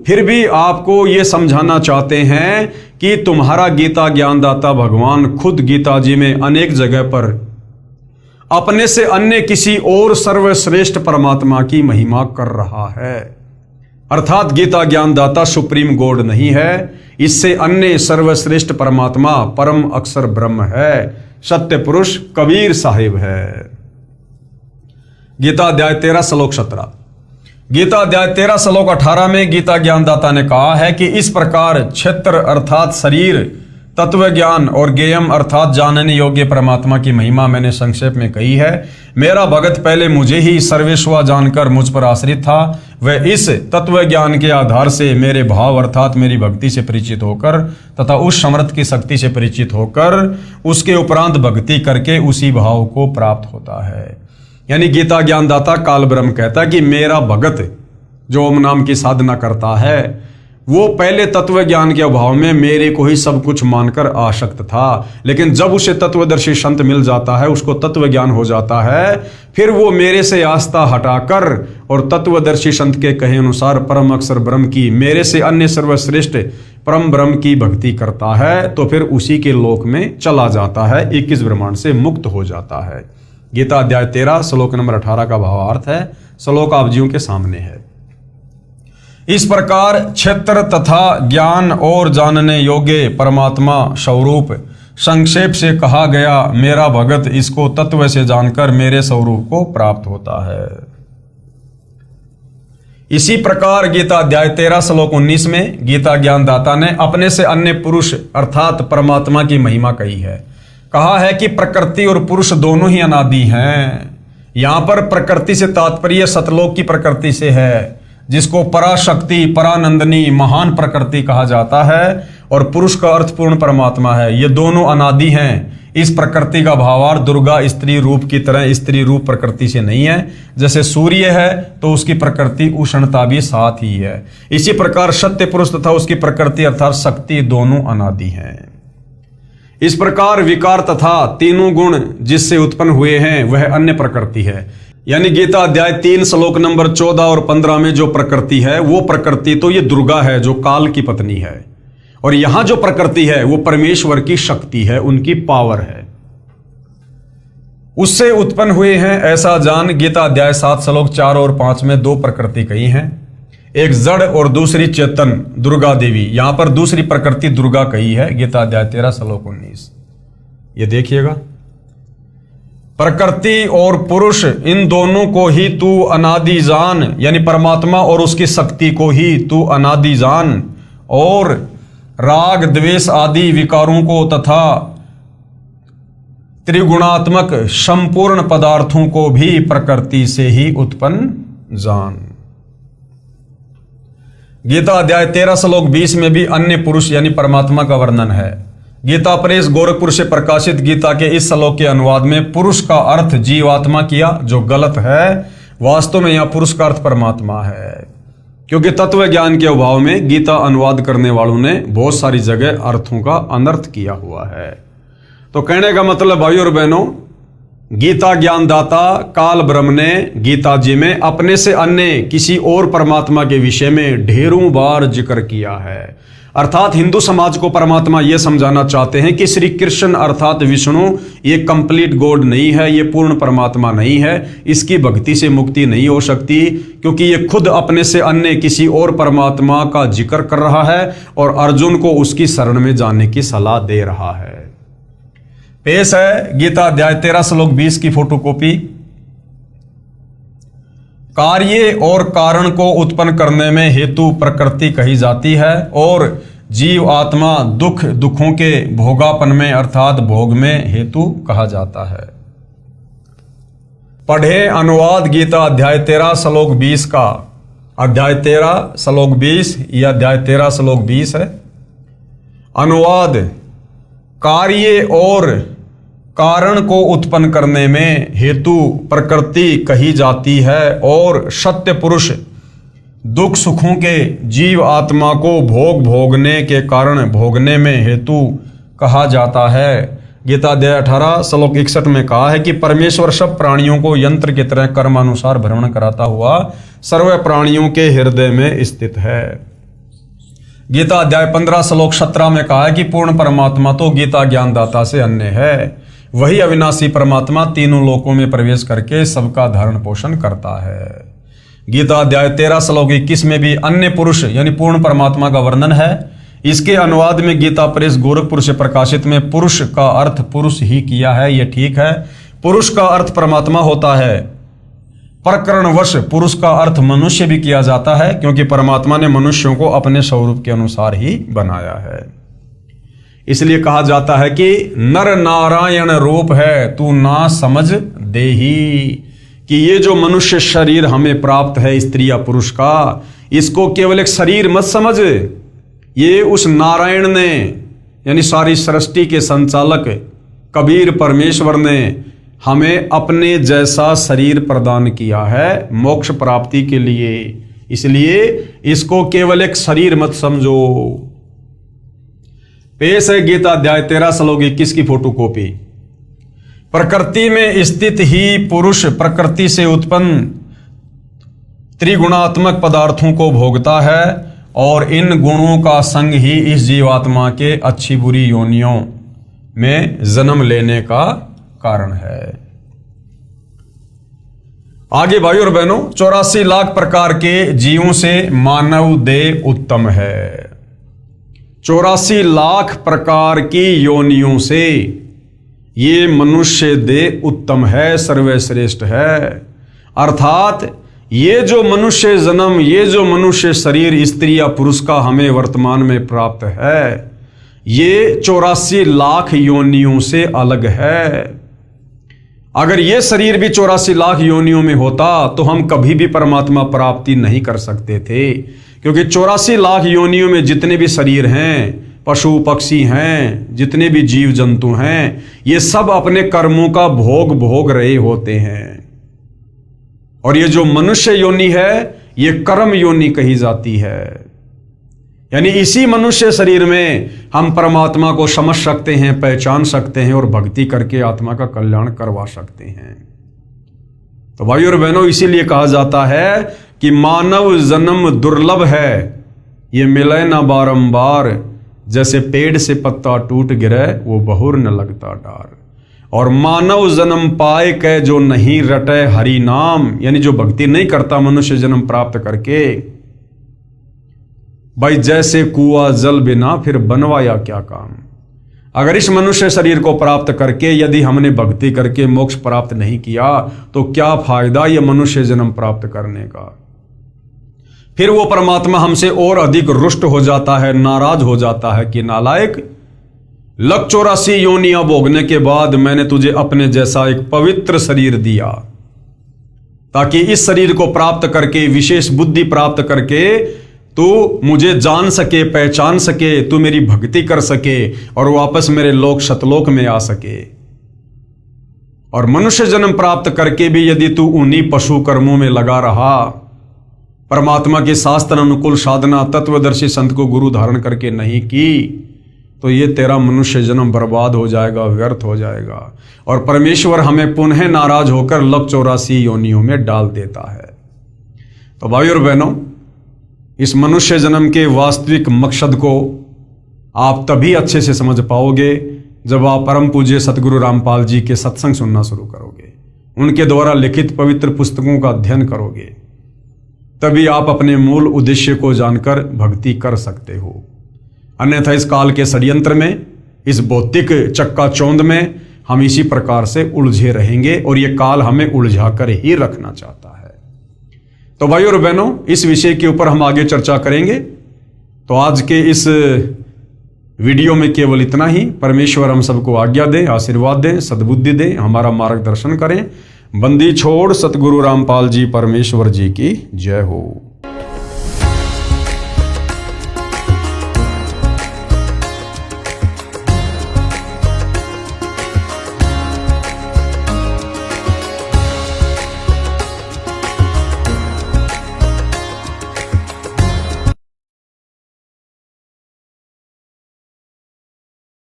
फिर भी आपको ये समझाना चाहते हैं कि तुम्हारा गीता ज्ञानदाता भगवान खुद गीता जी में अनेक जगह पर अपने से अन्य किसी और सर्वश्रेष्ठ परमात्मा की महिमा कर रहा है, अर्थात गीता ज्ञानदाता सुप्रीम गॉड नहीं है, इससे अन्य सर्वश्रेष्ठ परमात्मा परम अक्षर ब्रह्म है, सत्य पुरुष कबीर साहिब है। गीता अध्याय 13 श्लोक 17। गीता अध्याय 13 श्लोक 18 में गीता ज्ञानदाता ने कहा है कि इस प्रकार क्षेत्र अर्थात शरीर तत्व ज्ञान और ज्ञेयम अर्थात जानने योग्य परमात्मा की महिमा मैंने संक्षेप में कही है। मेरा भगत पहले मुझे ही सर्वेश्वर जानकर मुझ पर आश्रित था, वह इस तत्व ज्ञान के आधार से मेरे भाव अर्थात मेरी भक्ति से परिचित होकर तथा उस समर्थ की शक्ति से परिचित होकर उसके उपरांत भक्ति करके उसी भाव को प्राप्त होता है। यानी गीता ज्ञानदाता काल ब्रह्म कहता है कि मेरा भगत जो ओम नाम की साधना करता है वो पहले तत्व ज्ञान के अभाव में मेरे को ही सब कुछ मानकर आसक्त था, लेकिन जब उसे तत्वदर्शी संत मिल जाता है, उसको तत्व ज्ञान हो जाता है, फिर वो मेरे से आस्था हटाकर और तत्वदर्शी संत के कहे अनुसार परम अक्षर ब्रह्म की, मेरे से अन्य सर्वश्रेष्ठ परम ब्रह्म की भक्ति करता है, तो फिर उसी के लोक में चला जाता है, 21 ब्रह्मांड से मुक्त हो जाता है। गीता अध्याय 13 श्लोक नंबर 18 का भावार्थ है। श्लोक आप जीवों के सामने है। इस प्रकार क्षेत्र तथा ज्ञान और जानने योग्य परमात्मा स्वरूप संक्षेप से कहा गया। मेरा भगत इसको तत्व से जानकर मेरे स्वरूप को प्राप्त होता है। इसी प्रकार गीता अध्याय 13 श्लोक 19 में गीता ज्ञानदाता ने अपने से अन्य पुरुष अर्थात परमात्मा की महिमा कही है। कहा है कि प्रकृति और पुरुष दोनों ही अनादि हैं। यहां पर प्रकृति से तात्पर्य सतलोक की प्रकृति से है, जिसको पराशक्ति परानंदनी महान प्रकृति कहा जाता है, और पुरुष का अर्थ पूर्ण परमात्मा है। ये दोनों अनादि हैं। इस प्रकृति का भावार्थ दुर्गा स्त्री रूप की तरह स्त्री रूप प्रकृति से नहीं है। जैसे सूर्य है तो उसकी प्रकृति उष्णता भी साथ ही है। इसी प्रकार सत्य पुरुष तथा उसकी प्रकृति अर्थात शक्ति दोनों अनादि हैं। इस प्रकार विकार तथा तीनों गुण जिससे उत्पन्न हुए हैं वह अन्य प्रकृति है। यानी गीता अध्याय 3 श्लोक नंबर 14 और 15 में जो प्रकृति है वो प्रकृति तो ये दुर्गा है जो काल की पत्नी है, और यहां जो प्रकृति है वो परमेश्वर की शक्ति है, उनकी पावर है, उससे उत्पन्न हुए हैं ऐसा जान। गीता अध्याय 7 श्लोक 4 और 5 में दो प्रकृति कही हैं, एक जड़ और दूसरी चेतन दुर्गा देवी। यहां पर दूसरी प्रकृति दुर्गा कही है, गीता अध्याय 13 श्लोक 19। ये देखिएगा, प्रकृति और पुरुष इन दोनों को ही तू अनादि जान, यानी परमात्मा और उसकी शक्ति को ही तू अनादि जान, और राग द्वेष आदि विकारों को तथा त्रिगुणात्मक संपूर्ण पदार्थों को भी प्रकृति से ही उत्पन्न जान। गीता अध्याय 13 श्लोक 20 में भी अन्य पुरुष यानी परमात्मा का वर्णन है। गीता प्रेस गोरखपुर से प्रकाशित गीता के इस श्लोक के अनुवाद में पुरुष का अर्थ जीवात्मा किया, जो गलत है। वास्तव में यहां पुरुष का अर्थ परमात्मा है, क्योंकि तत्व ज्ञान के अभाव में गीता अनुवाद करने वालों ने बहुत सारी जगह अर्थों का अनर्थ किया हुआ है। तो कहने का मतलब भाई और बहनों, गीता ज्ञानदाता काल ब्रह्म ने गीता जी में अपने से अन्य किसी और परमात्मा के विषय में ढेरों बार जिक्र किया है। अर्थात हिंदू समाज को परमात्मा यह समझाना चाहते हैं कि श्री कृष्ण अर्थात विष्णु ये कंप्लीट गॉड नहीं है, ये पूर्ण परमात्मा नहीं है, इसकी भक्ति से मुक्ति नहीं हो सकती, क्योंकि ये खुद अपने से अन्य किसी और परमात्मा का जिक्र कर रहा है और अर्जुन को उसकी शरण में जाने की सलाह दे रहा है। पेश है गीता अध्याय 13 श्लोक 20 की फोटोकॉपी। कार्य और कारण को उत्पन्न करने में हेतु प्रकृति कही जाती है, और जीव आत्मा दुखों के भोगापन में अर्थात भोग में हेतु कहा जाता है। पढ़े अनुवाद गीता अध्याय 13 श्लोक 20 का। अध्याय 13 श्लोक 20 यह अध्याय 13 श्लोक 20 है। अनुवाद, कार्य और कारण को उत्पन्न करने में हेतु प्रकृति कही जाती है, और सत्य पुरुष दुख सुखों के जीव आत्मा को भोगने के कारण भोगने में हेतु कहा जाता है। गीता अध्याय 18 श्लोक 61 में कहा है कि परमेश्वर सब प्राणियों को यंत्र की तरह कर्मानुसार भ्रमण कराता हुआ सर्व प्राणियों के हृदय में स्थित है। गीता अध्याय 15 श्लोक 17 में कहा है कि पूर्ण परमात्मा तो गीता ज्ञानदाता से अन्य है, वही अविनाशी परमात्मा तीनों लोकों में प्रवेश करके सबका धारण पोषण करता है। गीता अध्याय 13 श्लोक 21 में भी अन्य पुरुष यानी पूर्ण परमात्मा का वर्णन है। इसके अनुवाद में गीता प्रेस गोरखपुर से प्रकाशित में पुरुष का अर्थ पुरुष ही किया है, यह ठीक है। पुरुष का अर्थ परमात्मा होता है। प्रकरणवश पुरुष का अर्थ मनुष्य भी किया जाता है, क्योंकि परमात्मा ने मनुष्यों को अपने स्वरूप के अनुसार ही बनाया है। इसलिए कहा जाता है कि नर नारायण रूप है तू ना समझ देही, कि ये जो मनुष्य शरीर हमें प्राप्त है स्त्री या पुरुष का, इसको केवल एक शरीर मत समझ, ये उस नारायण ने यानी सारी सृष्टि के संचालक कबीर परमेश्वर ने हमें अपने जैसा शरीर प्रदान किया है मोक्ष प्राप्ति के लिए, इसलिए इसको केवल एक शरीर मत समझो। पेश है गीता अध्याय 13 श्लोक 21 की फोटोकॉपी। प्रकृति में स्थित ही पुरुष प्रकृति से उत्पन्न त्रिगुणात्मक पदार्थों को भोगता है और इन गुणों का संग ही इस जीवात्मा के अच्छी बुरी योनियों में जन्म लेने का कारण है। आगे भाई और बहनों, 84 लाख प्रकार के जीवों से मानव देह उत्तम है। 84 लाख प्रकार की योनियों से ये मनुष्य देह उत्तम है, सर्वश्रेष्ठ है। अर्थात ये जो मनुष्य जन्म, ये जो मनुष्य शरीर स्त्री या पुरुष का हमें वर्तमान में प्राप्त है, ये 84 लाख योनियों से अलग है। अगर ये शरीर भी 84 लाख योनियों में होता तो हम कभी भी परमात्मा प्राप्ति नहीं कर सकते थे, क्योंकि 84 लाख योनियों में जितने भी शरीर हैं, पशु पक्षी हैं, जितने भी जीव जंतु हैं, ये सब अपने कर्मों का भोग भोग रहे होते हैं। और ये जो मनुष्य योनि है ये कर्म योनि कही जाती है, यानी इसी मनुष्य शरीर में हम परमात्मा को समझ सकते हैं, पहचान सकते हैं और भक्ति करके आत्मा का कल्याण करवा सकते हैं। तो भाई और बहनों, इसीलिए कहा जाता है कि मानव जन्म दुर्लभ है, ये मिले ना बारंबार, जैसे पेड़ से पत्ता टूट गिरे वो बहुर न लगता डार। और मानव जन्म पाए के जो नहीं रटे हरि नाम, यानी जो भक्ति नहीं करता मनुष्य जन्म प्राप्त करके, भाई जैसे कुआं जल बिना फिर बनवाया क्या काम। अगर इस मनुष्य शरीर को प्राप्त करके यदि हमने भक्ति करके मोक्ष प्राप्त नहीं किया तो क्या फायदा ये मनुष्य जन्म प्राप्त करने का। फिर वो परमात्मा हमसे और अधिक रुष्ट हो जाता है, नाराज हो जाता है कि नालायक, लग 84 योनियां भोगने के बाद मैंने तुझे अपने जैसा एक पवित्र शरीर दिया, ताकि इस शरीर को प्राप्त करके, विशेष बुद्धि प्राप्त करके तू मुझे जान सके, पहचान सके, तू मेरी भक्ति कर सके और वापस मेरे लोक शतलोक में आ सके। और मनुष्य जन्म प्राप्त करके भी यदि तू उन्हीं पशु कर्मों में लगा रहा, परमात्मा के शास्त्र अनुकूल साधना तत्वदर्शी संत को गुरु धारण करके नहीं की, तो ये तेरा मनुष्य जन्म बर्बाद हो जाएगा, व्यर्थ हो जाएगा। और परमेश्वर हमें पुनः नाराज होकर लग 84 योनियों में डाल देता है। तो भाई और बहनों, इस मनुष्य जन्म के वास्तविक मकसद को आप तभी अच्छे से समझ पाओगे जब आप परम पूज्य सतगुरु रामपाल जी के सत्संग सुनना शुरू करोगे, उनके द्वारा लिखित पवित्र पुस्तकों का अध्ययन करोगे, तभी आप अपने मूल उद्देश्य को जानकर भक्ति कर सकते हो। अन्यथा इस काल के षड्यंत्र में, इस भौतिक चक्काचौंध में हम इसी प्रकार से उलझे रहेंगे और ये काल हमें उलझा कर ही रखना चाहता है। तो भाई और बहनों, इस विषय के ऊपर हम आगे चर्चा करेंगे। तो आज के इस वीडियो में केवल इतना ही। परमेश्वर हम सबको आज्ञा दें, आशीर्वाद दें, सद्बुद्धि दें, हमारा मार्गदर्शन करें। बंदी छोड़ सतगुरु रामपाल जी परमेश्वर जी की जय हो।